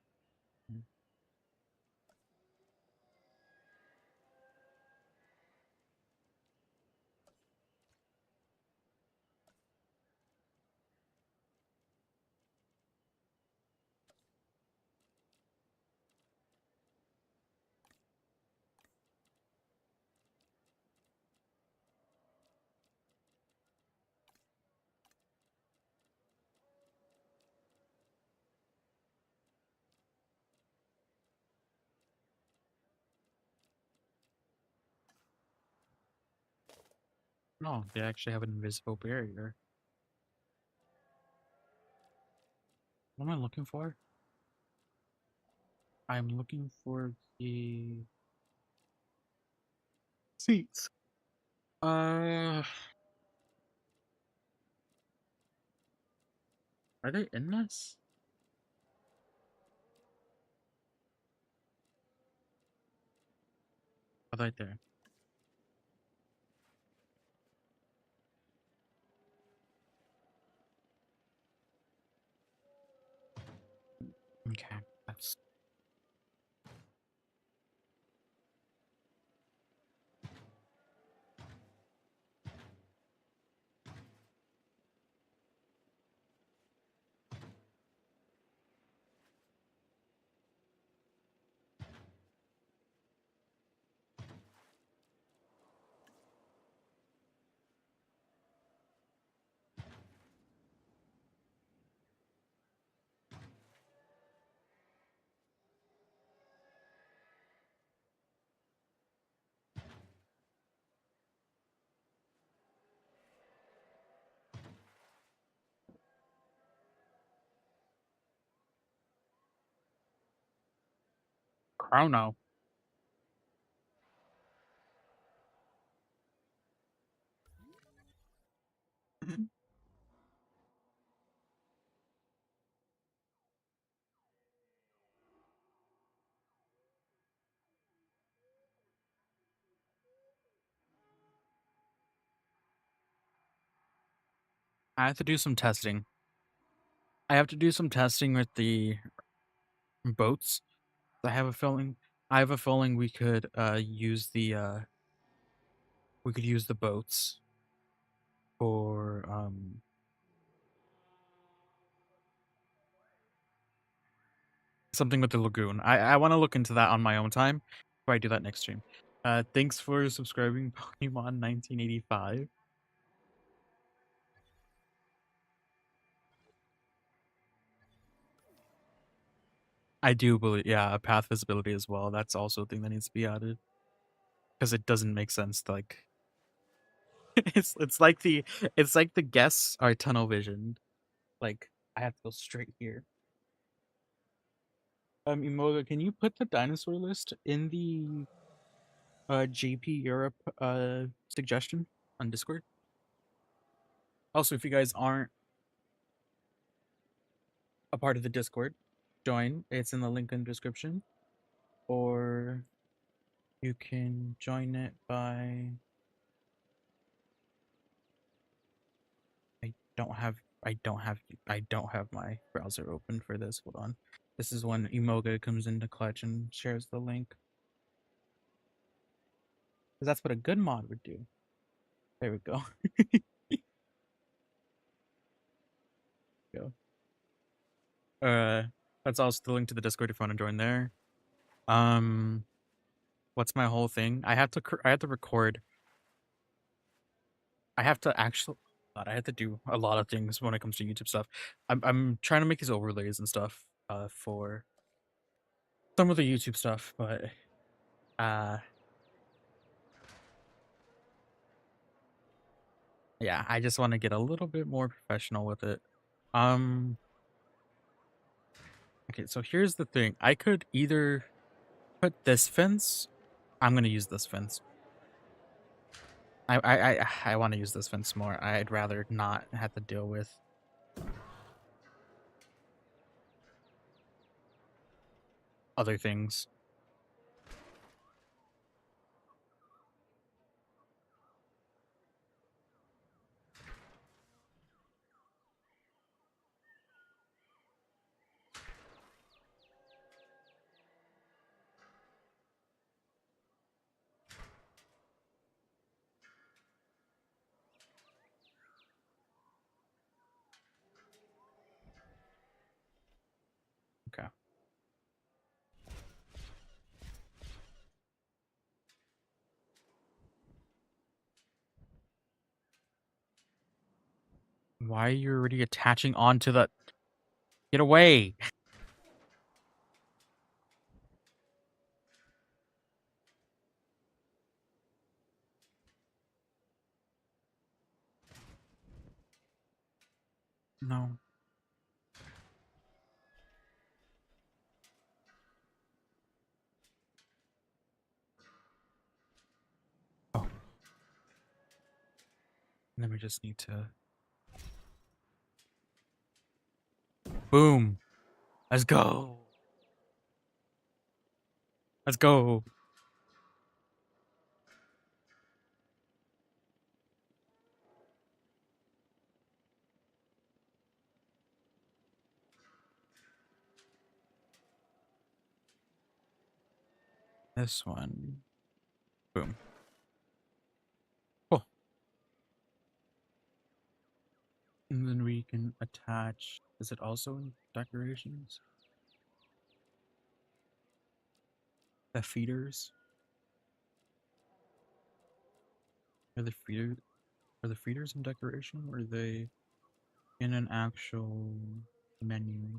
No, they actually have an invisible barrier. What am I looking for? I'm looking for the seats. Uh, are they in this? Oh, right there. Okay, that's Chrono. I have to do some testing. I have to do some testing with the boats. I have a feeling. I have a feeling we could use the boats for something with the lagoon. I want to look into that on my own time before I do that next stream. Thanks for subscribing, Pokemon 1985. I do believe, yeah, path visibility as well. That's also a thing that needs to be added because it doesn't make sense to like. It's like the guests are tunnel visioned. Like I have to go straight here. Emoga, can you put the dinosaur list in the JP Europe suggestion on Discord? Also, if you guys aren't a part of the Discord, join. It's in the link in the description. Or you can join it by I don't have my browser open for this. Hold on. This is when Emoga comes into clutch and shares the link. Because that's what a good mod would do. There we go. Go. That's also the link to the Discord if you want to join there. What's my whole thing? I have to record. I have to actually. God, I have to do a lot of things when it comes to YouTube stuff. I'm trying to make these overlays and stuff for some of the YouTube stuff, but yeah, I just want to get a little bit more professional with it. Okay, so here's the thing. I could either put this fence. I'm gonna use this fence. I want to use this fence more. I'd rather not have to deal with other things. Okay. Why are you already attaching onto the... Get away! No. Oh. And then we just need to... Boom! Let's go! Let's go! This one. Boom. Cool. And then we can attach... Is it also in decorations? The feeders? Are the feeders in decoration, or are they in an actual menu?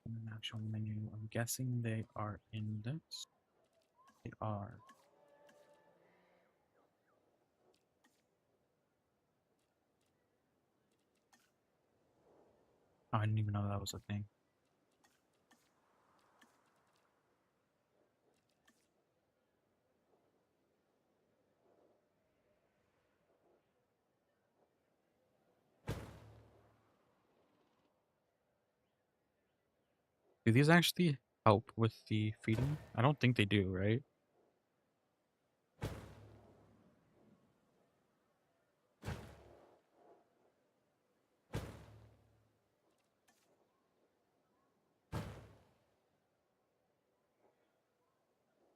In an actual menu. I'm guessing they are in this. They are. Oh, I didn't even know that was a thing. Do these actually help with the feeding? I don't think they do, right?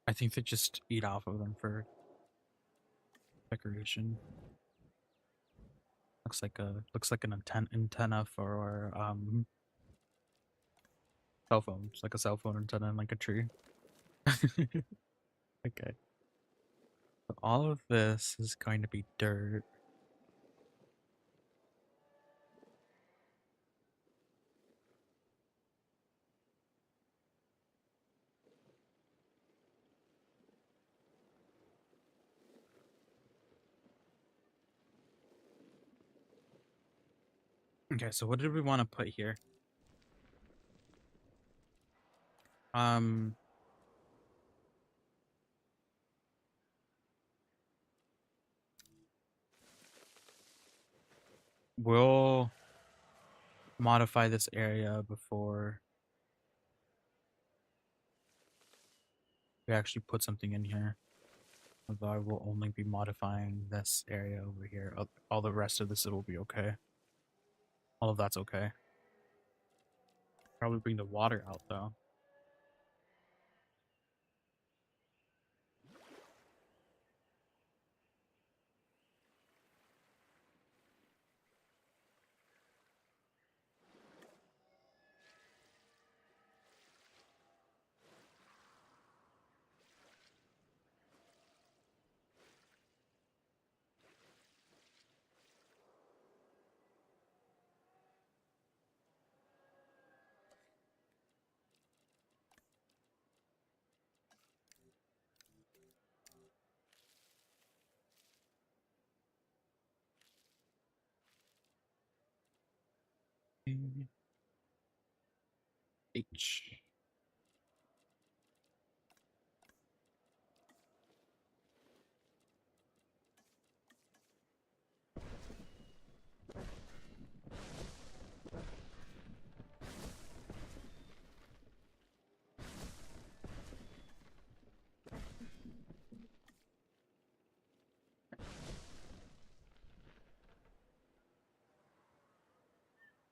I think they just eat off of them for decoration. Looks like an antenna for cell phone, just like a cell phone antenna in like a tree. Okay. So all of this is going to be dirt. Okay, so what did we want to put here? Um, we'll modify this area before we actually put something in here. Although I will only be modifying this area over here. All the rest of this will be okay. All of that's okay. Probably bring the water out though. H.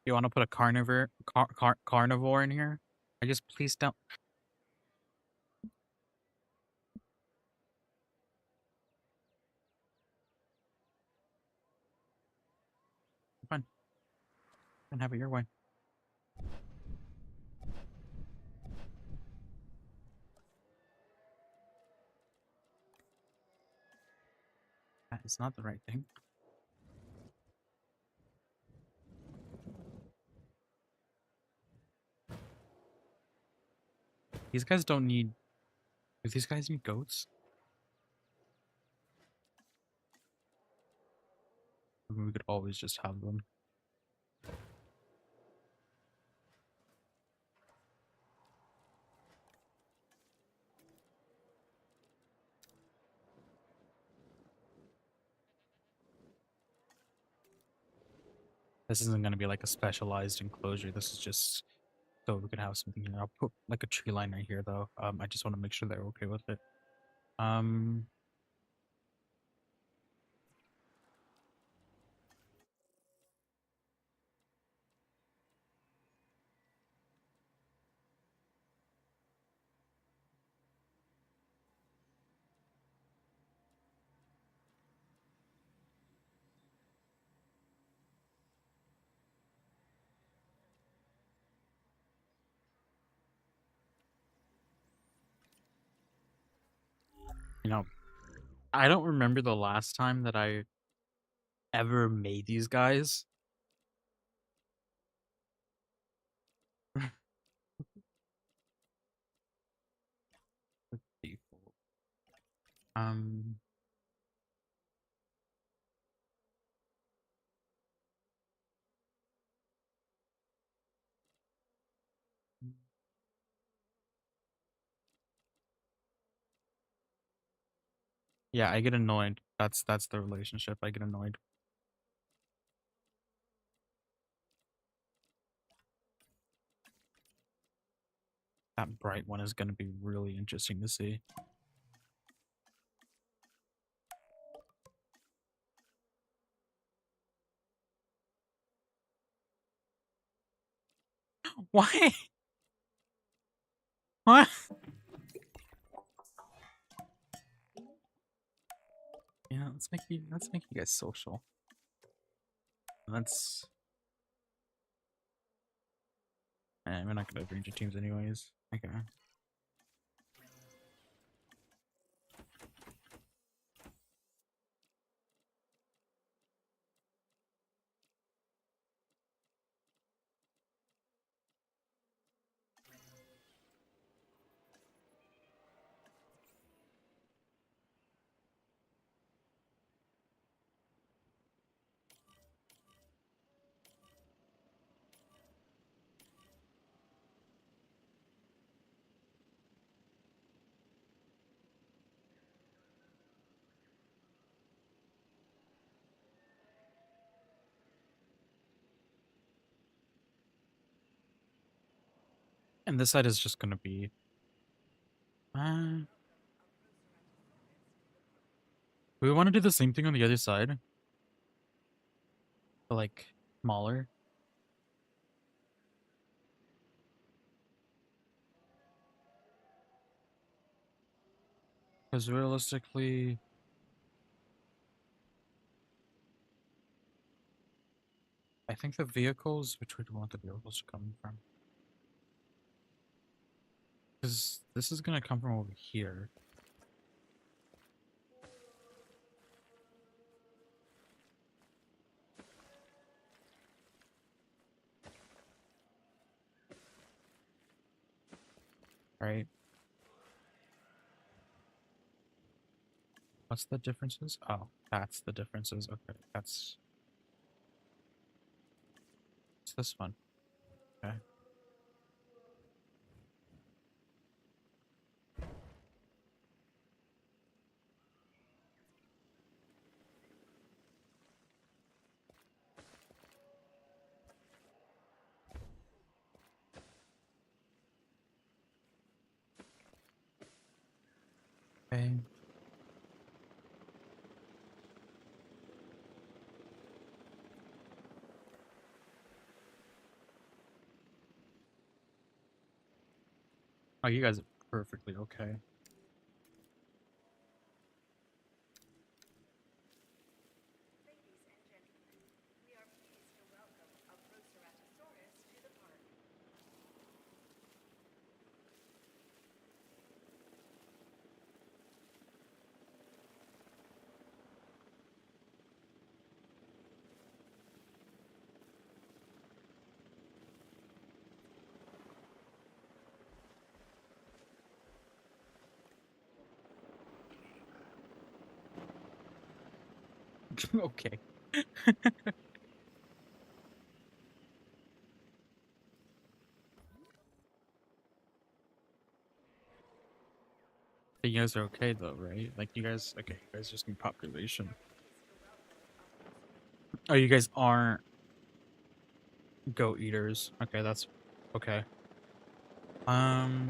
You want to put a carnivore in here? I just please don't. Fine. And have it your way. That is not the right thing. These guys don't need. Do these guys need goats? I mean, we could always just have them. This isn't going to be like a specialized enclosure. This is just so we can have something here. I'll put like a tree line right here, though. I just want to make sure they're okay with it. You know, I don't remember the last time that I ever made these guys. Default. Yeah, I get annoyed. That's the relationship. I get annoyed. That bright one is going to be really interesting to see. Why? What? Yeah, let's make you guys social. Let's And we're not gonna arrange your teams anyways. Okay. And this side is just gonna be uh do we want to do the same thing on the other side? But like smaller? Because realistically, I think the vehicles, which would we want the vehicles to come from? Because this is gonna come from over here. Right? What's the differences? Oh, that's the differences. Okay, it's this one. Okay. Okay. Oh, you guys are perfectly okay. Okay. You guys are okay though, right? Like you guys, okay, you guys just need population. Oh, you guys aren't goat eaters. Okay, that's okay. Um,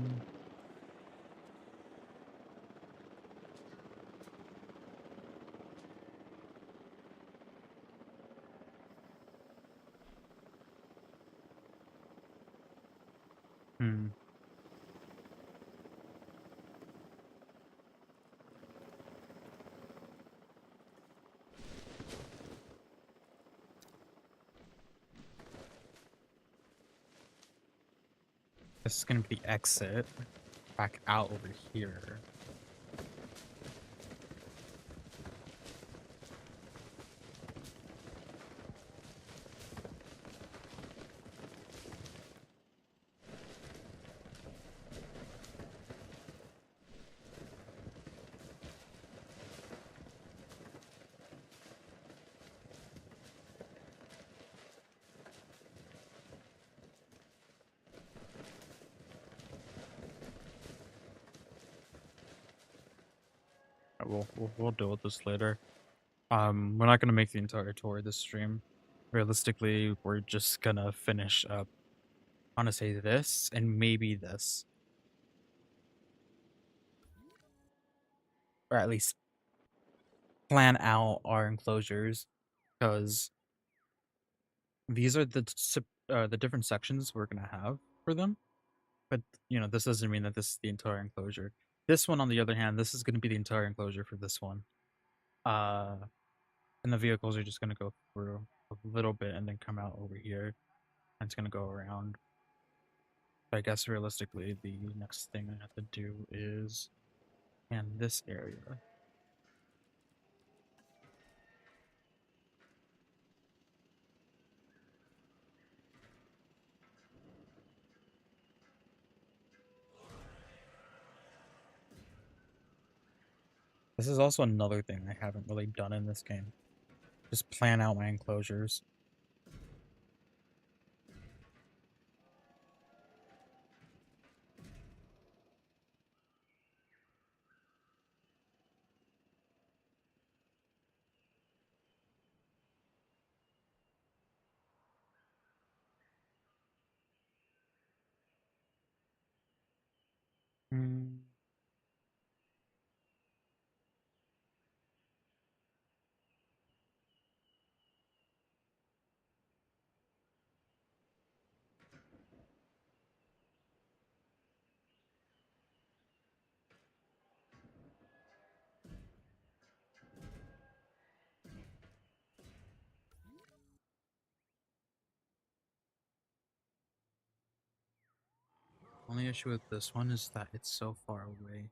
hmm. This is gonna be the exit back out over here. We'll deal with this later. We're not gonna make the entire tour this stream. Realistically, we're just gonna finish up. I wanna say this and maybe this, or at least plan out our enclosures, because these are the different sections we're gonna have for them. But you know, this doesn't mean that this is the entire enclosure. This one, on the other hand, this is gonna be the entire enclosure for this one. Uh, and the vehicles are just gonna go through a little bit and then come out over here, and it's gonna go around. I guess realistically, the next thing I have to do is scan this area. This is also another thing I haven't really done in this game. Just plan out my enclosures. Hmm. Only issue with this one is that it's so far away.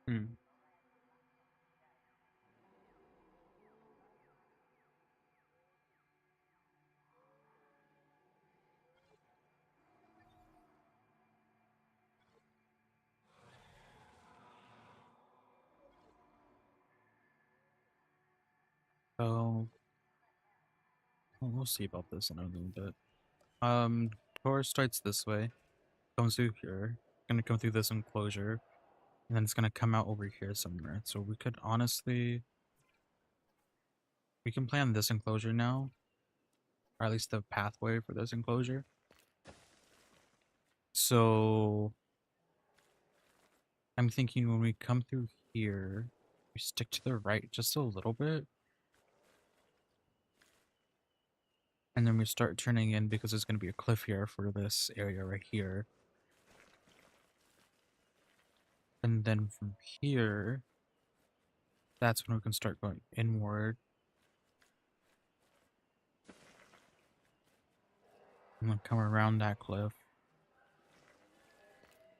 Hmm. So we'll see about this in a little bit. Tour starts this way, comes through here, gonna come through this enclosure, and then it's gonna come out over here somewhere. So we could honestly, we can plan this enclosure now, or at least the pathway for this enclosure. So I'm thinking when we come through here, we stick to the right just a little bit, and then we start turning in because there's gonna be a cliff here for this area right here. And then from here, that's when we can start going inward. And then come around that cliff.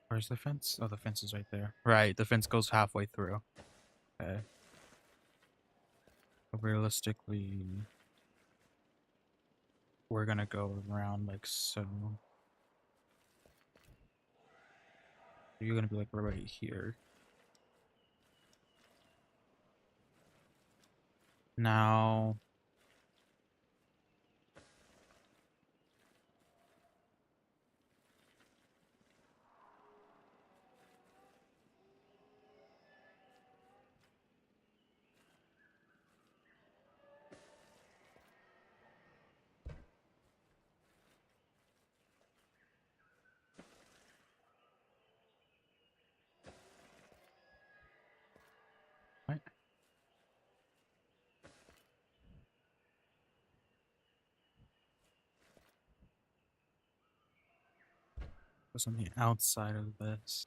Where's the fence? Oh, the fence is right there. Right, the fence goes halfway through. Okay. But realistically, we're gonna go around like so. You're gonna be like right here. Now, what? What's on the outside of this?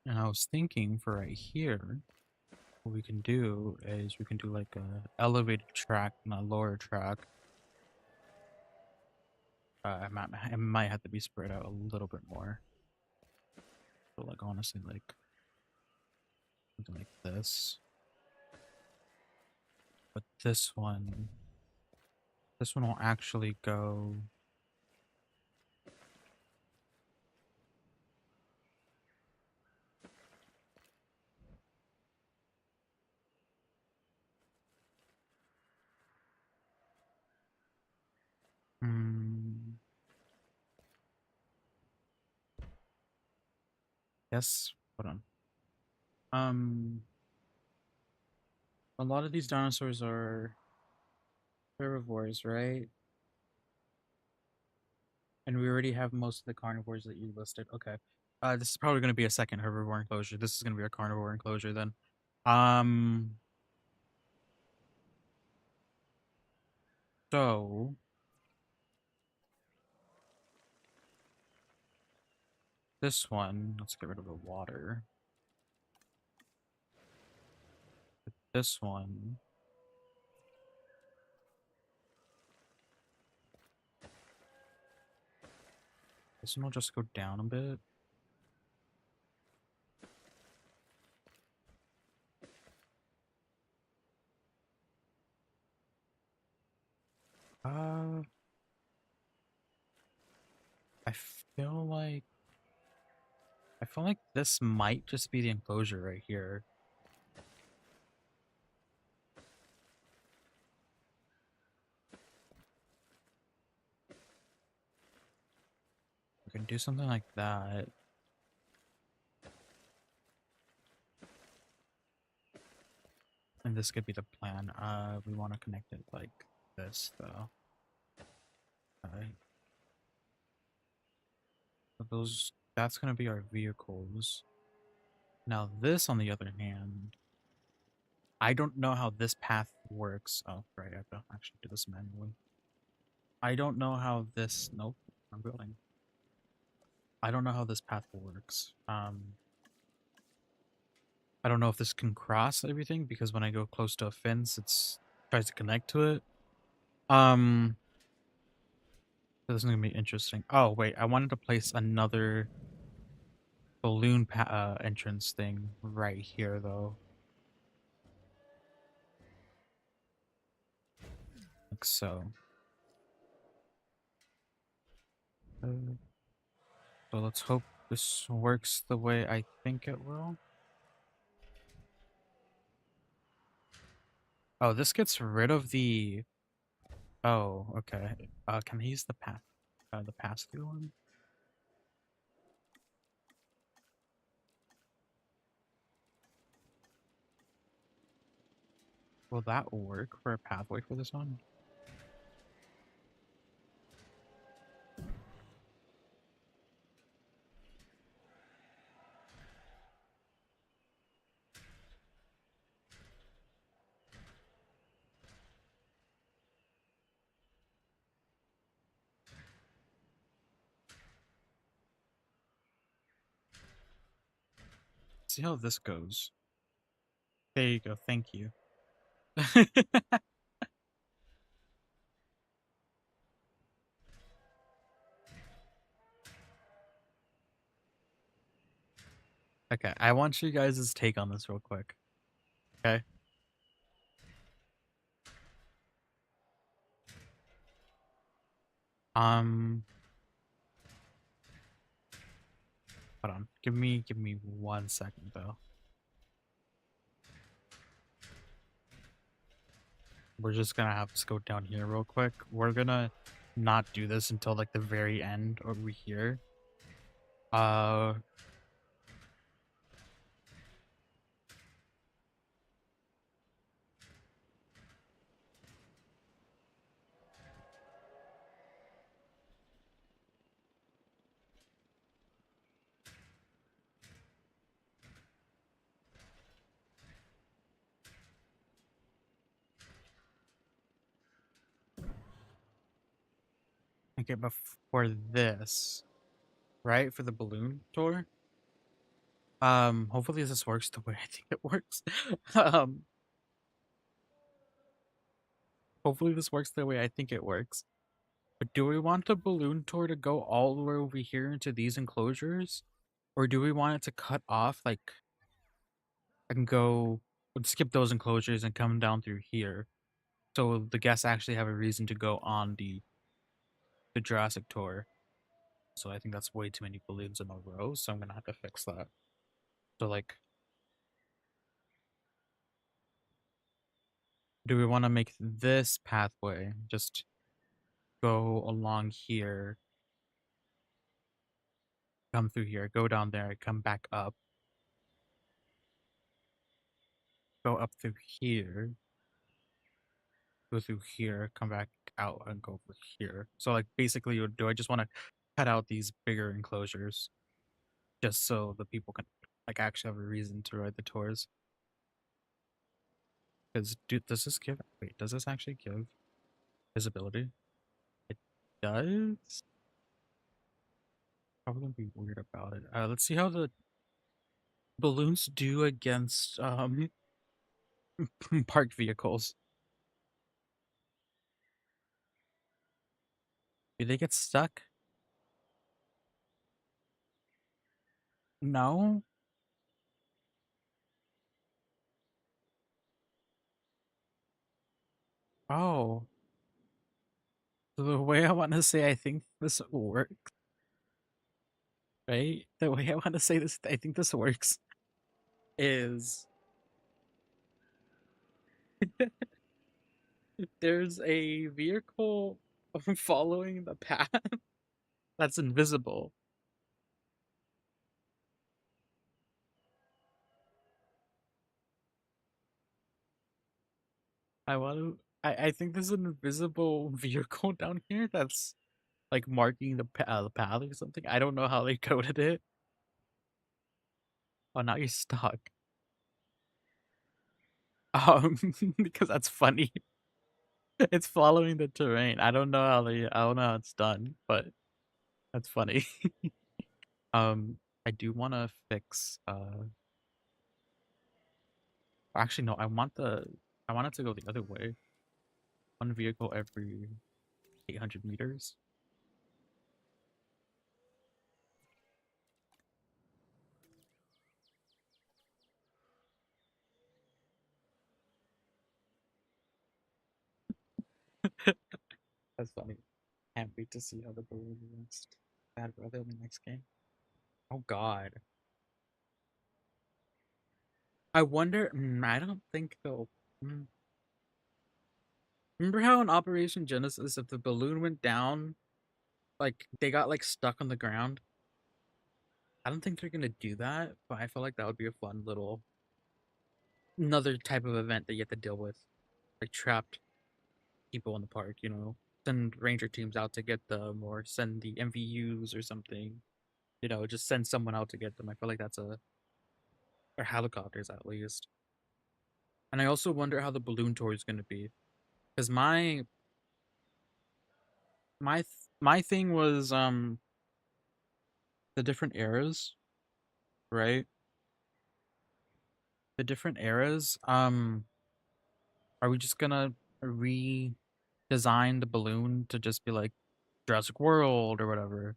And I was thinking for right here, what we can do is we can do like a elevated track and a lower track. It might have to be spread out a little bit more. But like honestly, like something like this. But this one will actually go. Hmm. Yes. Hold on. Um. A lot of these dinosaurs are herbivores, right? And we already have most of the carnivores that you listed. Okay. This is probably going to be a second herbivore enclosure. This is going to be a carnivore enclosure then. Um, so this one, let's get rid of the water. This one, will just go down a bit. Uh, I feel like this might just be the enclosure right here. We can do something like that. And this could be the plan. We want to connect it like this though. Alright. So that's gonna be our vehicles. Now this, on the other hand, I don't know how this path works. Oh, right, I have to actually do this manually. I don't know how this, nope, I'm building. I don't know how this path works. I don't know if this can cross everything because when I go close to a fence, it tries to connect to it. This is gonna be interesting. Oh wait, I wanted to place another balloon entrance thing right here though. Like so. So let's hope this works the way I think it will. Oh, this gets rid of the... Oh, okay. Can I use the pass-through one? Will that work for a pathway for this one? See how this goes. There you go. Thank you. Okay, I want you guys' take on this real quick. Okay? Um, hold on. Give me 1 second though. We're just gonna have to go down here real quick. We're gonna not do this until like the very end over here. Uh, okay, but for this, right, for the balloon tour, hopefully this works the way I think it works. um, hopefully this works the way I think it works. But do we want the balloon tour to go all the way over here into these enclosures? Or do we want it to cut off, like, I can go, skip those enclosures and come down through here? So the guests actually have a reason to go on the Jurassic tour. So I think that's way too many balloons in a row, so I'm gonna have to fix that. So like, do we want to make this pathway just go along here, come through here, go down there, come back up? go up through here, go through here, come back out and go over here. So like basically, do I just want to cut out these bigger enclosures just so the people can like actually have a reason to ride the tours? Because dude, does this give? Wait, does this actually give visibility? It does. Probably gonna be weird about it. Let's see how the balloons do against parked vehicles. Do they get stuck? No. Oh, the way I want to say I think this works, right? The way I want to say this, I think this works, is there's a vehicle following the path that's invisible. I want to. I think there's an invisible vehicle down here that's like marking the path or something. I don't know how they coded it. Oh, now you're stuck. Because that's funny. It's following the terrain. I don't know how it's done, but that's funny. I do want to fix. Actually, no. I want it to go the other way. One vehicle every 800 meters. That's funny. Can't wait to see how the balloon against Bad Brother in the next game. Oh God. I wonder. I don't think they'll. mm, Remember how in Operation Genesis, if the balloon went down, like they got like stuck on the ground? I don't think they're gonna do that, but I feel like that would be a fun little another type of event that you have to deal with, like trapped people in the park. Send ranger teams out to get them, or send the MVUs or something. Just send someone out to get them. I feel like that's or helicopters at least. And I also wonder how the balloon tour is gonna be, because my thing was the different eras, right? The different eras. Are we just gonna redesign the balloon to just be like Jurassic World or whatever?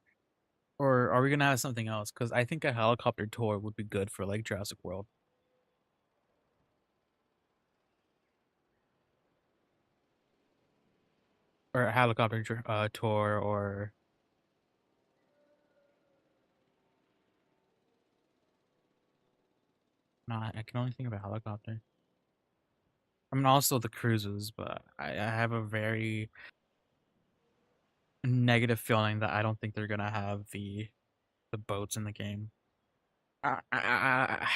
Or are we gonna have something else? Because I think a helicopter tour would be good for like Jurassic World. Or a helicopter tour, or not. I can only think of a helicopter. I mean, also the cruises, but I have a very negative feeling that I don't think they're gonna have the boats in the game. I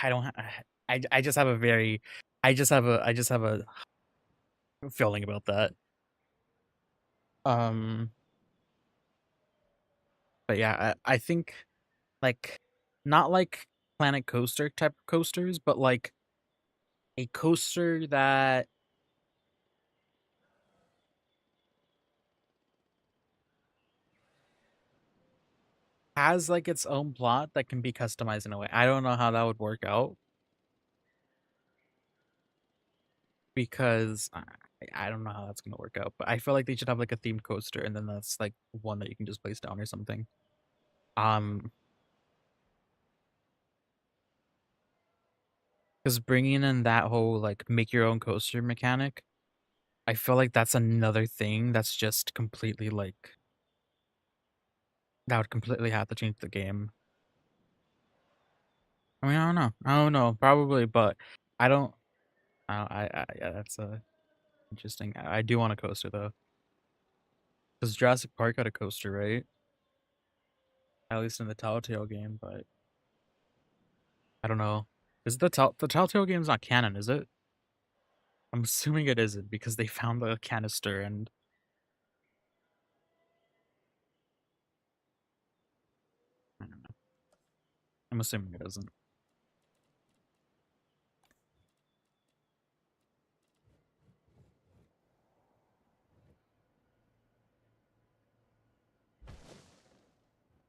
don't. I just have a very. I just have a feeling about that. Um, but yeah, I think like not like Planet Coaster type of coasters, but like a coaster that has like its own plot that can be customized in a way. I don't know how that would work out because I don't know how that's gonna work out. But I feel like they should have like a themed coaster, and then that's like one that you can just place down or something. Um, because bringing in that whole like make your own coaster mechanic, I feel like that's another thing that's just completely like that would completely have to change the game. I mean, I don't know. I don't know. Probably, but I don't. Yeah, that's interesting. I do want a coaster though, because Jurassic Park had a coaster, right? At least in the Telltale game, but I don't know. Is the Telltale game's not canon? Is it? I'm assuming it isn't because they found the canister and I don't know. I'm assuming it isn't.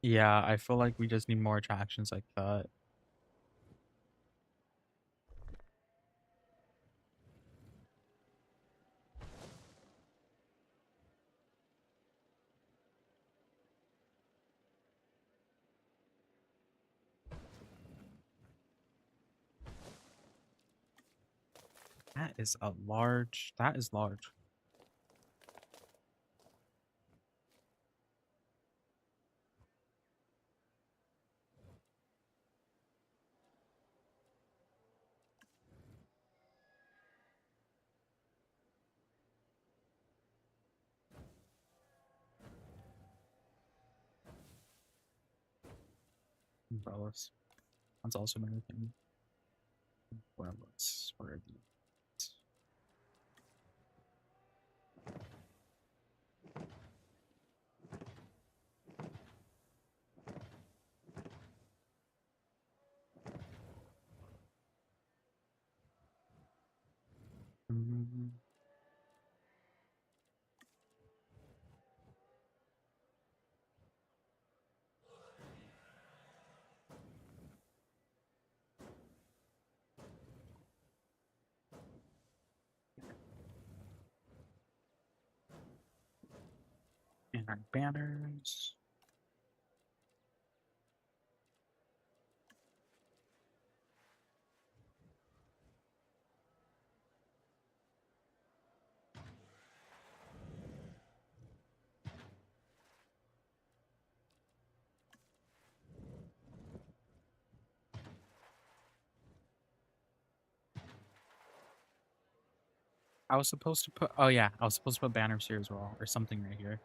Yeah, I feel like we just need more attractions like that. That is large. That is large. Umbrellas. That's also another thing. Umbrellas. Where are these? Mm, and our banners. I was supposed to put. Oh yeah, I was supposed to put banners here as well, or something right here.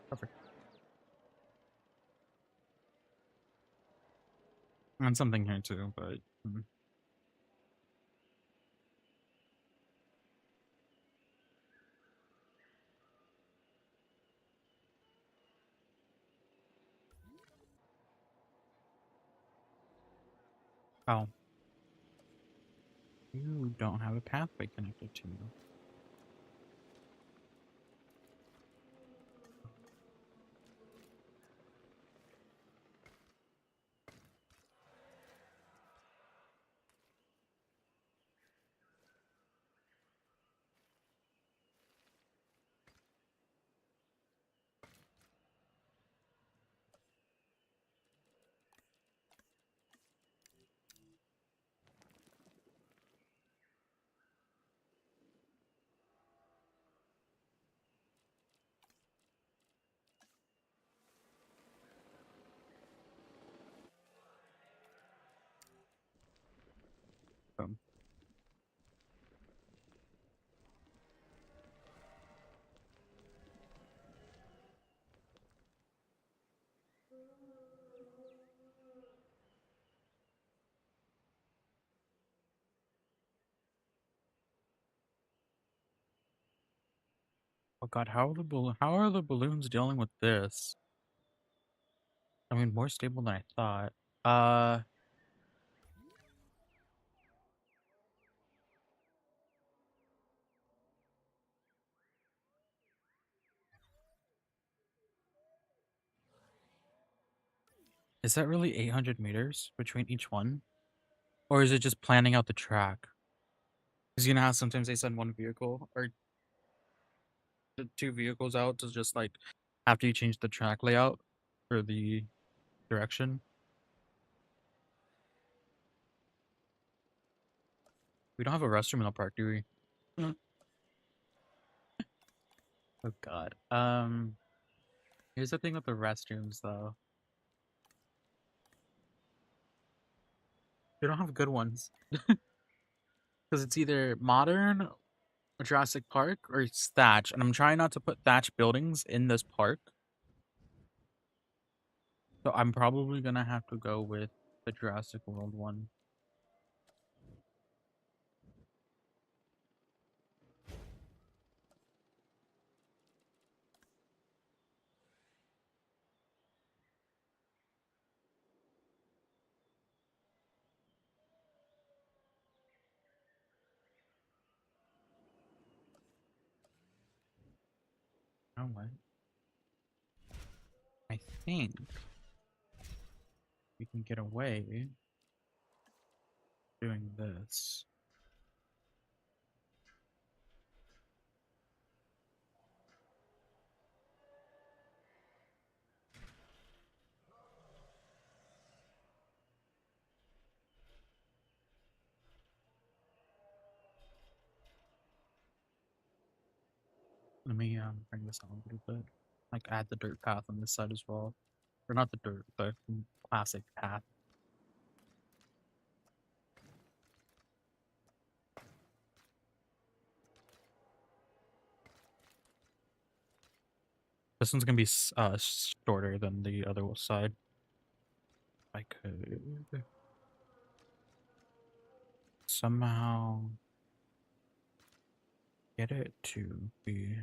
Perfect. And something here too, but. Oh. You don't have a pathway connected to you. Boom. Oh god, how are the balloons dealing with this? I mean, more stable than I thought. Uh, is that really 800 meters between each one? Or is it just planning out the track? Because you know how sometimes they send one vehicle or the two vehicles out to just like after you change the track layout for the direction. We don't have a restroom in the park, do we? Oh god. Here's the thing with the restrooms though. They don't have good ones. Because it's either modern, Jurassic Park, or it's thatch. And I'm trying not to put thatch buildings in this park. So I'm probably gonna have to go with the Jurassic World one. Oh what? I think we can get away doing this. Let me bring this on a little bit. Like add the dirt path on this side as well. Or not the dirt, the classic path. This one's gonna be shorter than the other side. I could somehow get it to be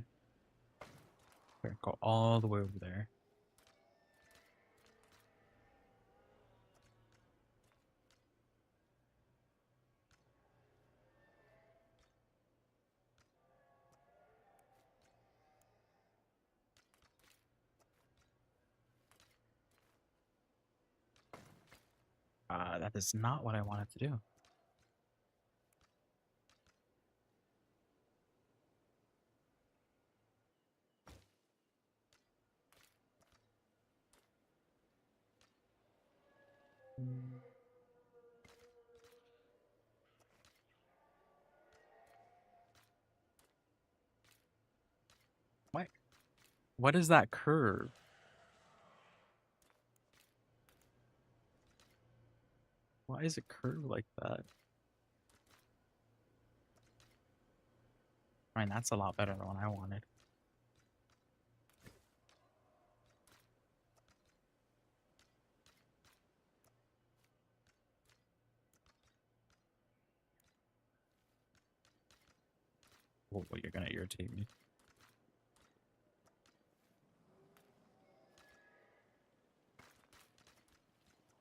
here, go all the way over there. That is not what I wanted to do. What? What is that curve? Why is it curved like that? I mean, that's a lot better than what I wanted. Oh, you're gonna irritate me.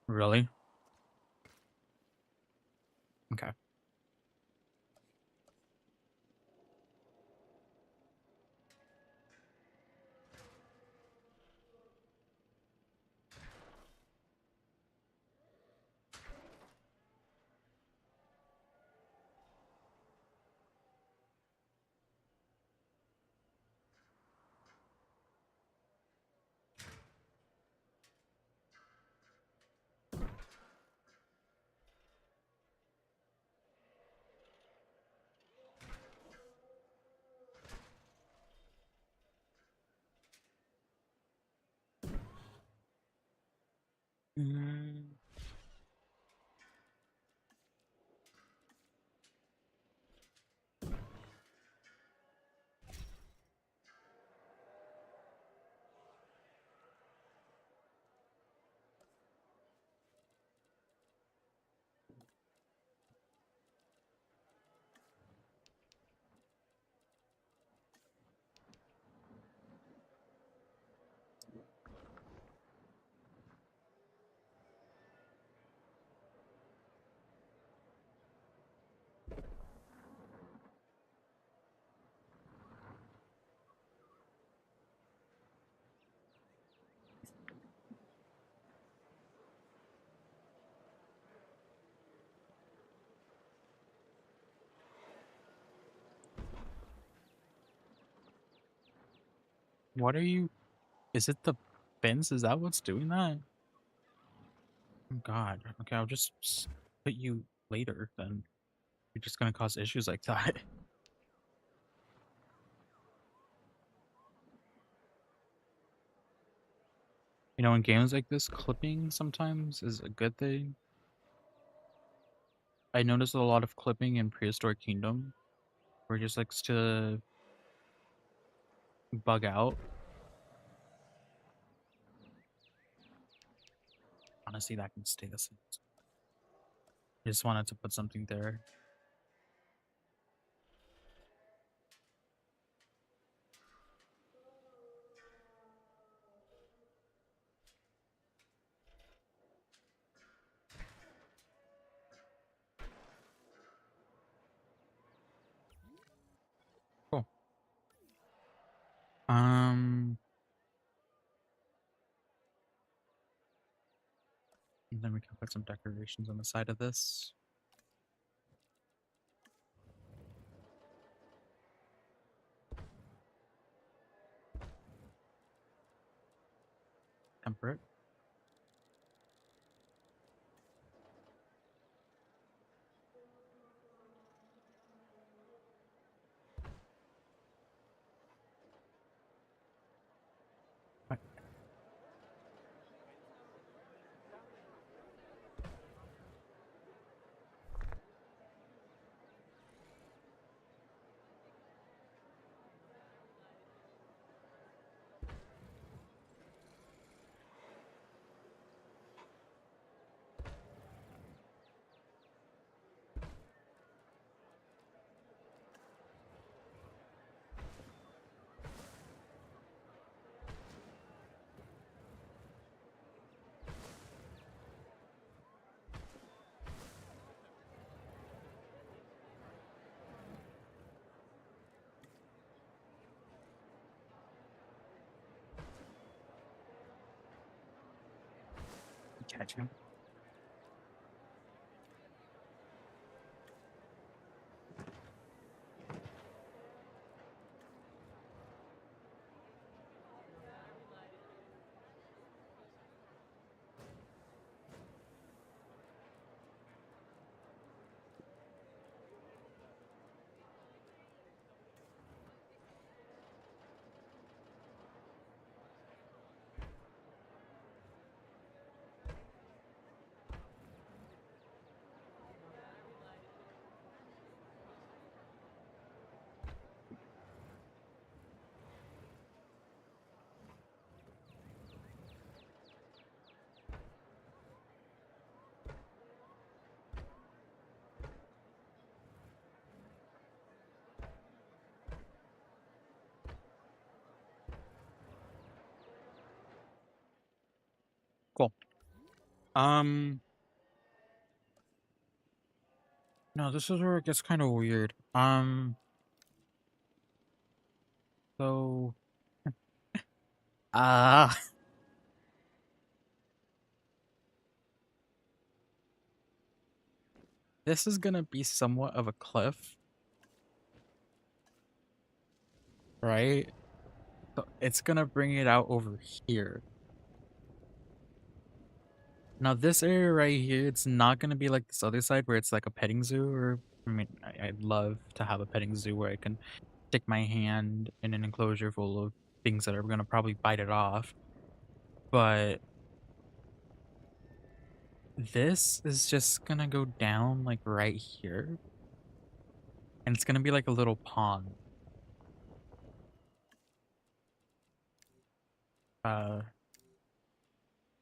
Really? Okay. Mm. What are you? Is it the fence? Is that what's doing that? Oh God. Okay, I'll just put you later then. You're just gonna cause issues like that. You know, in games like this, clipping sometimes is a good thing. I noticed a lot of clipping in Prehistoric Kingdom, where it just likes to bug out. Honestly, that can stay the same. I just wanted to put something there. Cool. And then we can put some decorations on the side of this. Temperate. Right. Gotcha. Cool. No, this is where it gets kind of weird. So, uh, this is gonna be somewhat of a cliff, right? So it's gonna bring it out over here. Now, this area right here, it's not gonna be like this other side where it's like a petting zoo, or I mean, I'd love to have a petting zoo where I can stick my hand in an enclosure full of things that are gonna probably bite it off. But this is just gonna go down like right here, and it's gonna be like a little pond. Uh,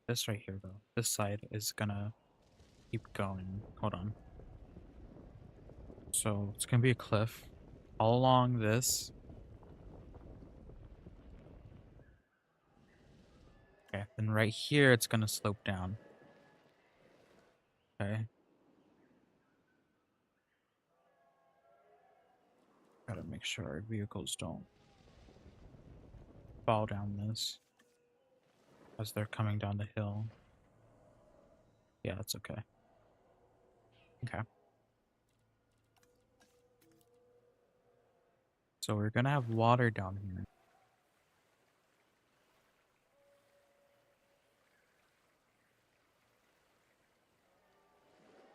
this right here though, this side is gonna keep going. Hold on. So it's gonna be a cliff all along this. Okay, then right here it's gonna slope down. Okay. Gotta make sure our vehicles don't fall down this as they're coming down the hill. Yeah, that's okay. Okay. So we're gonna have water down here.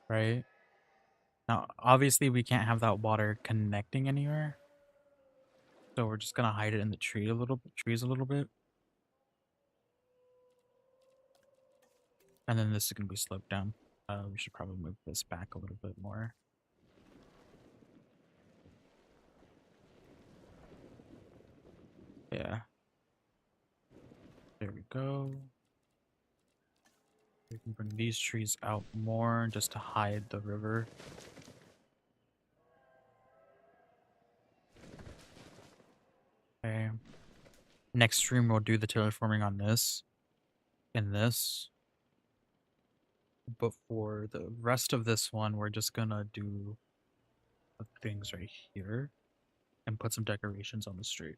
Right? Now, obviously we can't have that water connecting anywhere. So we're just gonna hide it in the trees a little bit. And then this is going to be sloped down. We should probably move this back a little bit more. Yeah. There we go. We can bring these trees out more just to hide the river. Okay. Next stream, we'll do the terraforming on this and this. But for the rest of this one, we're just gonna do things right here and put some decorations on the street.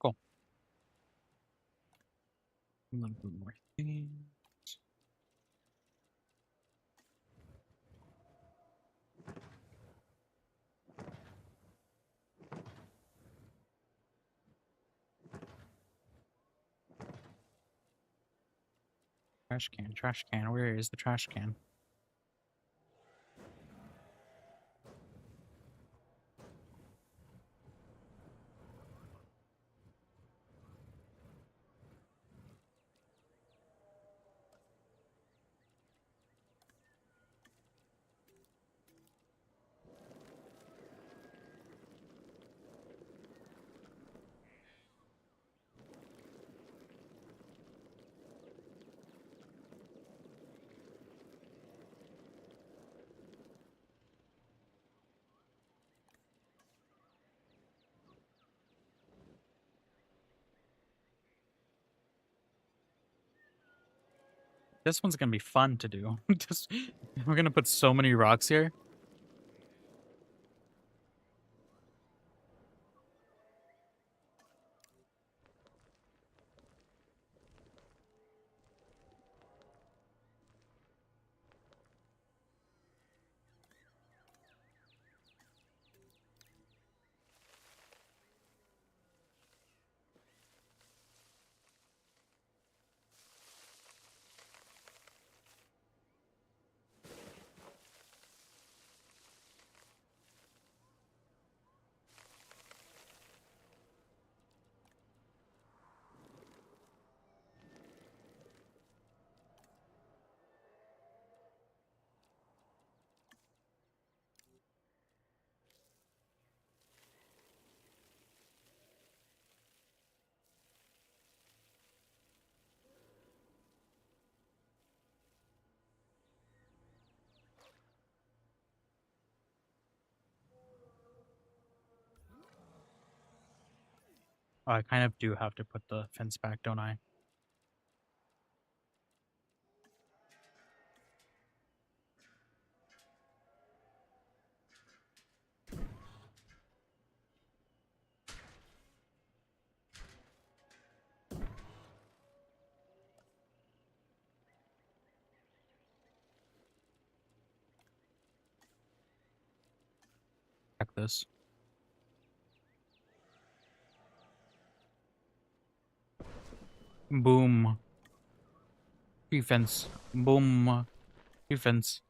Cool. A little bit more things. Trash can, trash can. Where is the trash can? This one's gonna be fun to do. Just, we're gonna put so many rocks here. Oh, I kind of do have to put the fence back, don't I? Check this. Boom. Defense. Boom. Defense.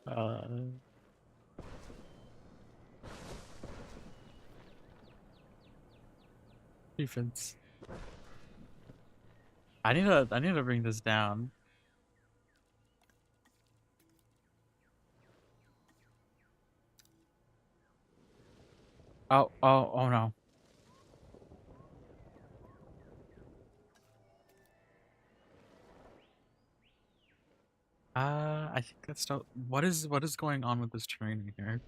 uh, defense. I need to bring this down. Oh no. I think that's still what is going on with this terrain here?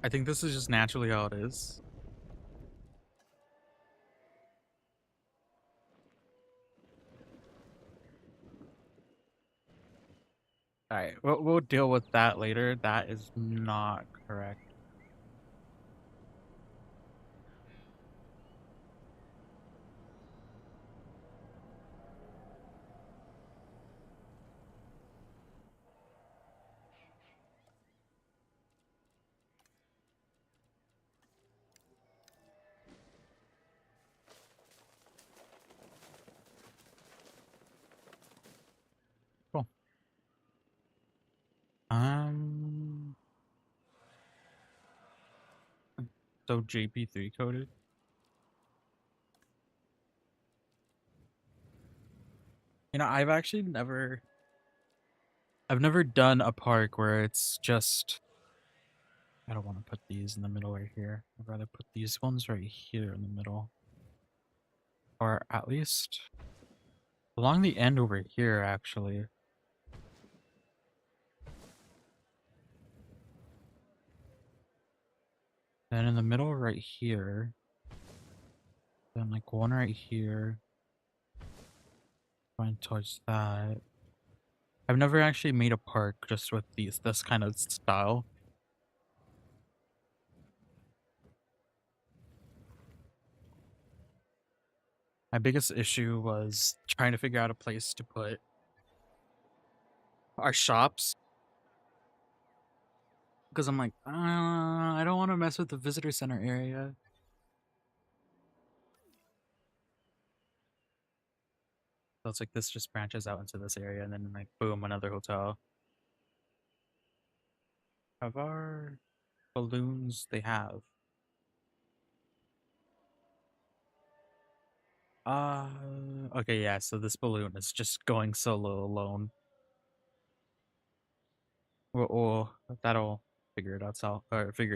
I think this is just naturally how it is. All right, we'll deal with that later. That is not correct. Cool. Um, so JP3 coded. You know, I've never done a park where it's just. I don't want to put these in the middle right here. I'd rather put these ones right here in the middle, or at least along the end over here, actually. Then in the middle right here. Then like one right here. Going towards that. I've never actually made a park just with this kind of style. My biggest issue was trying to figure out a place to put our shops. Because I'm like, I don't want to mess with the visitor center area. So it's like this just branches out into this area and then like boom, another hotel. Of our balloons they have. Uh okay, yeah, so this balloon is just going solo alone. Well, that'll figure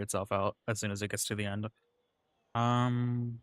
itself out as soon as it gets to the end. Um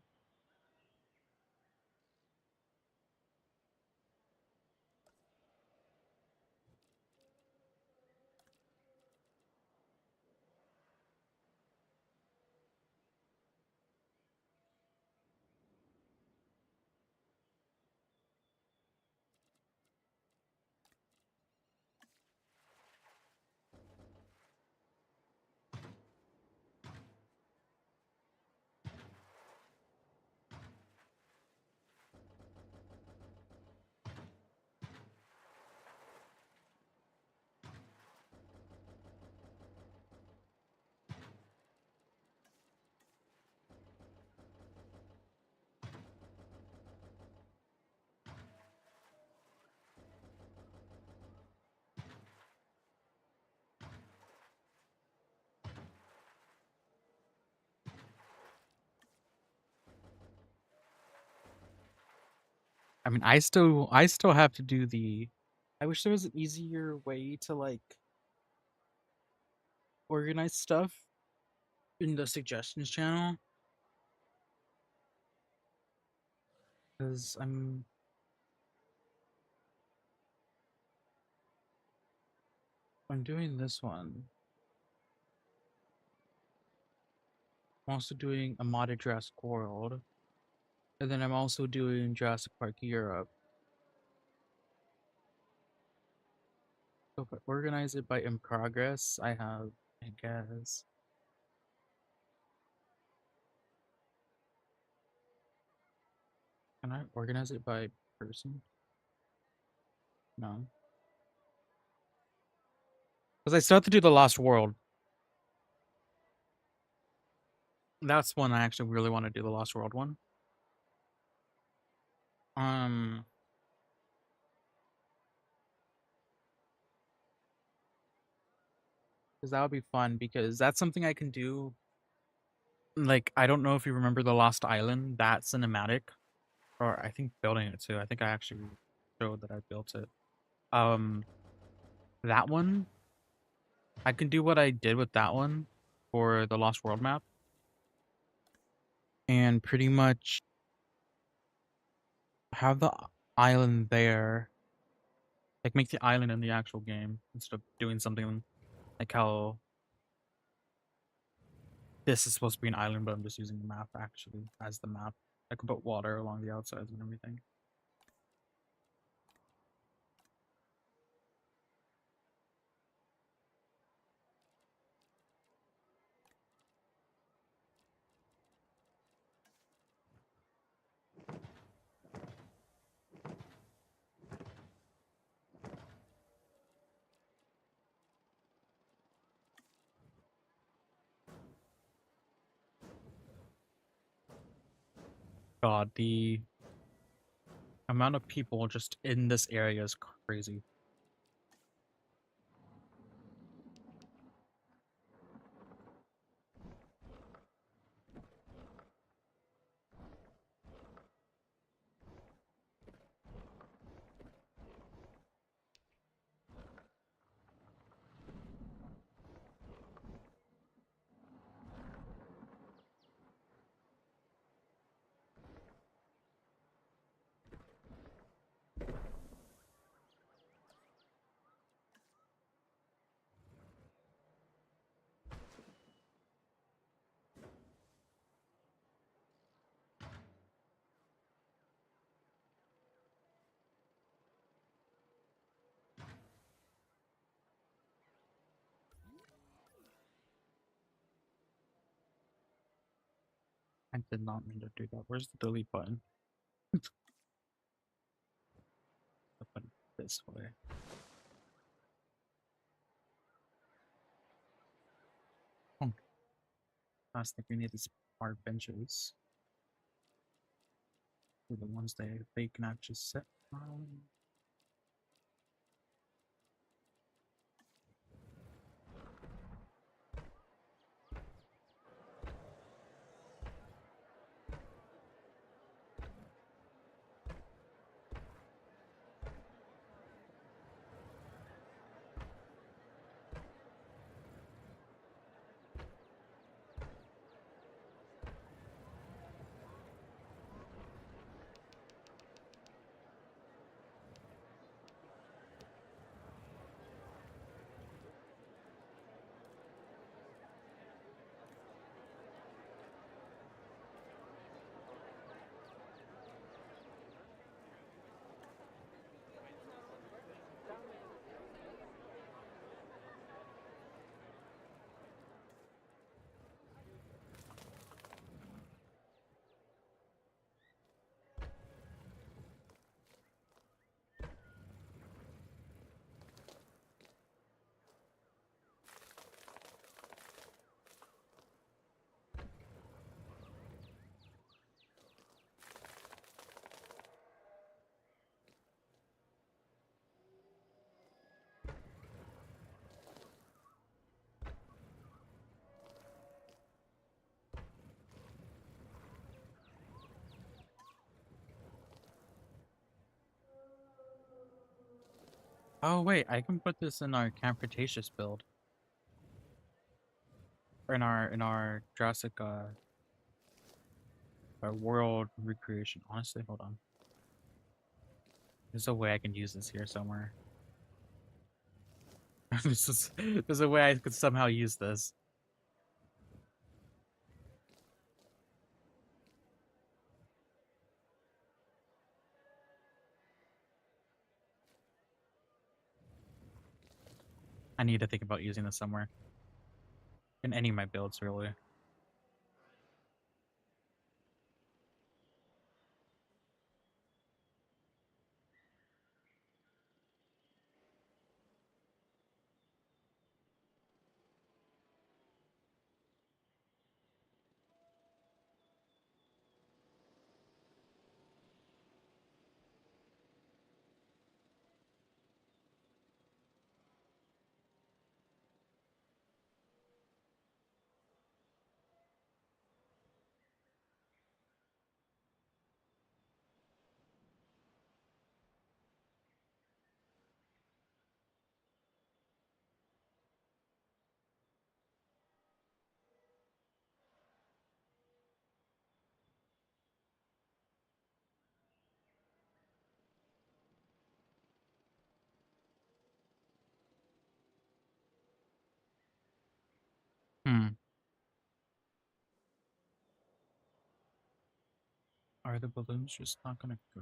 I mean, I still have to do the. I wish there was an easier way to like organize stuff in the suggestions channel because I'm doing this one. I'm also doing a modded Jurassic World, and then I'm also doing Jurassic Park Europe. So if I organize it by in progress, I have, I guess. Can I organize it by person? No. Because I still have to do the Lost World. That's one I actually really want to do, the Lost World one. Um, because that would be fun because that's something I can do. Like, I don't know if you remember the Lost Island, that cinematic, or I think building it too. I think I actually showed that I built it. Um, that one, I can do what I did with that one for the Lost World map. and pretty much have the island there. Like make the island in the actual game instead of doing something like how this is supposed to be an island, but I'm just using the map actually as the map. I can put water along the outsides and everything. God, the amount of people just in this area is crazy. I did not mean to do that. Where's the delete button? I'll put it this way. Oh, I was thinking we need these hard benches. They're the ones they can actually sit on. Oh wait, I can put this in our Camp Cretaceous build. Or in our Jurassic world recreation. Honestly, hold on. There's a way I can use this here somewhere. There's a way I could somehow use this. I need to think about using this somewhere. In any of my builds, really. Are the balloons just not gonna go?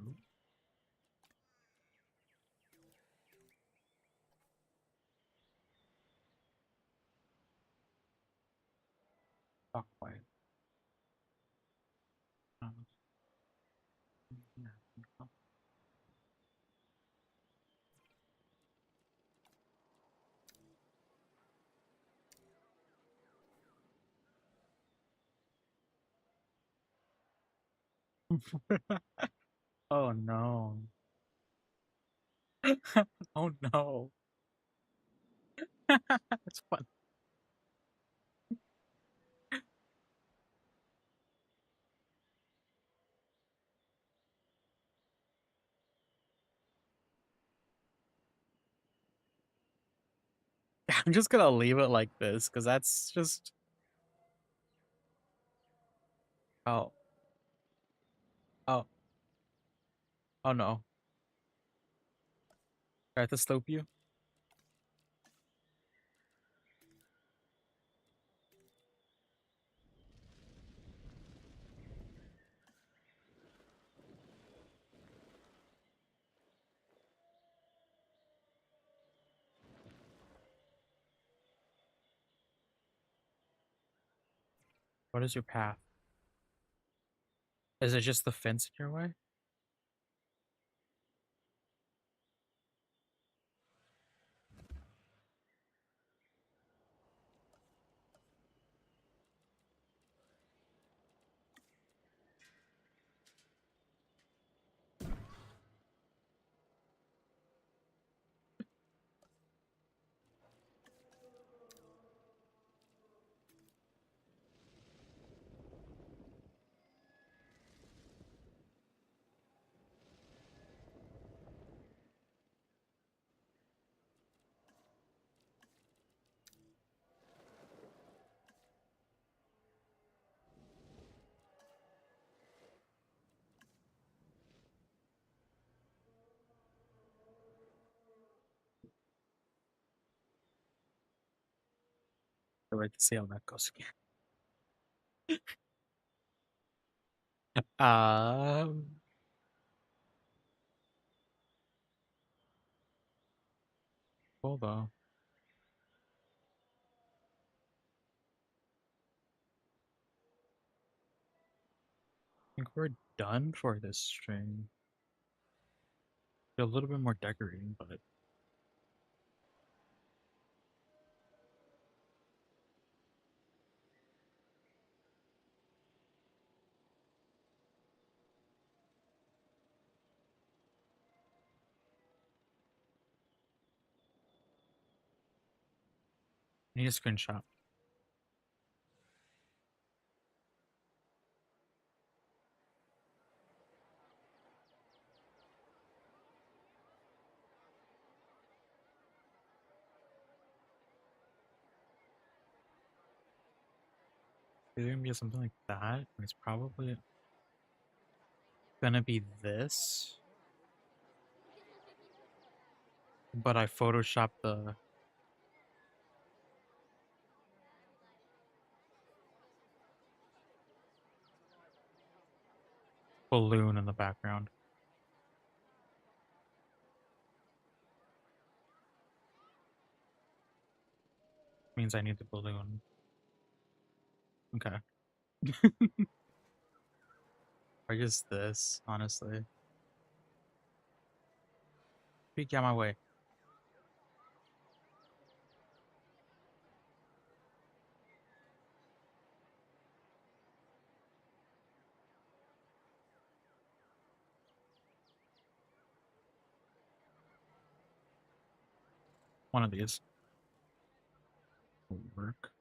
Fuck, why? Oh no. Oh no. That's fun. I'm just gonna leave it like this because that's just. Oh. Oh. Oh no. I have to slope you? What is your path? Is it just the fence in your way? I'd like to see how that goes again. Cool though. I think we're done for this stream. A little bit more decorating, but I need a screenshot. Is it gonna be something like that? It's probably gonna be this. But I photoshopped the balloon in the background. Means I need the balloon. Okay. Or just this, honestly. Peek out my way. One of these will work.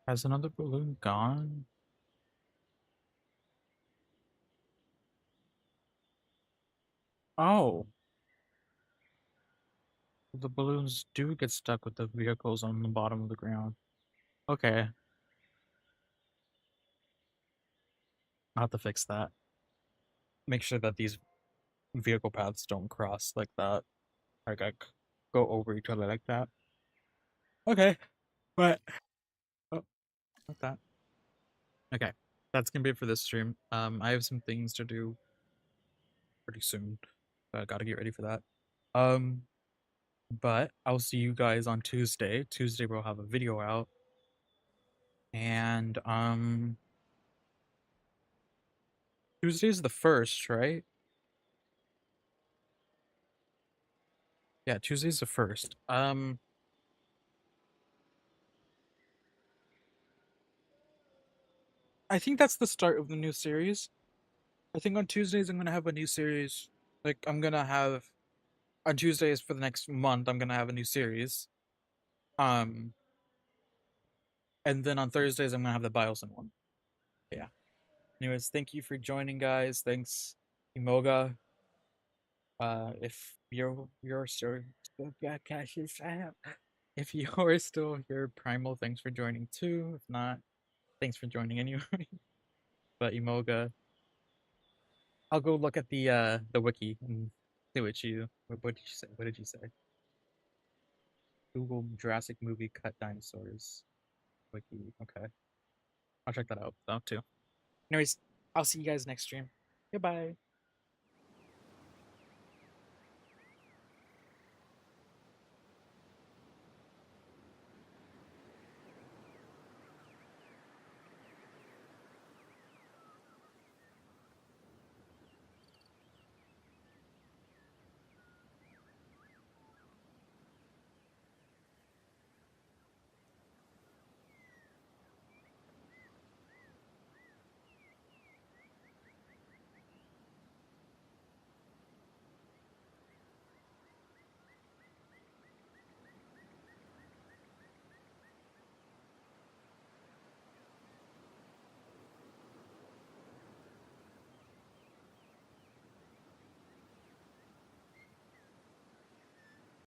Has another balloon gone? Oh. The balloons do get stuck with the vehicles on the bottom of the ground. Okay. I'll have to fix that. Make sure that these vehicle paths don't cross like that. Like, go over each other like that. Okay. But Like that. Okay, that's gonna be it for this stream. I have some things to do pretty soon. I gotta get ready for that. Um, but I'll see you guys on Tuesday. Tuesday we'll have a video out, and Tuesday's the first, right? Yeah, Tuesday's the first. I think that's the start of the new series. I think on Tuesdays I'm gonna have a new series. Like I'm gonna have on Tuesdays for the next month. I'm gonna have a new series. Um, and then on Thursdays I'm gonna have the Biosyn one. Yeah. Anyways, thank you for joining, guys. Thanks, Imoga. If you're still yeah, Cassius, if you're still here, Primal, thanks for joining too. If not, thanks for joining anyway. But Imoga, I'll go look at the wiki and see what did you say? What did you say? Google Jurassic movie cut dinosaurs wiki. Okay, I'll check that out too. Anyways, I'll see you guys next stream. Goodbye.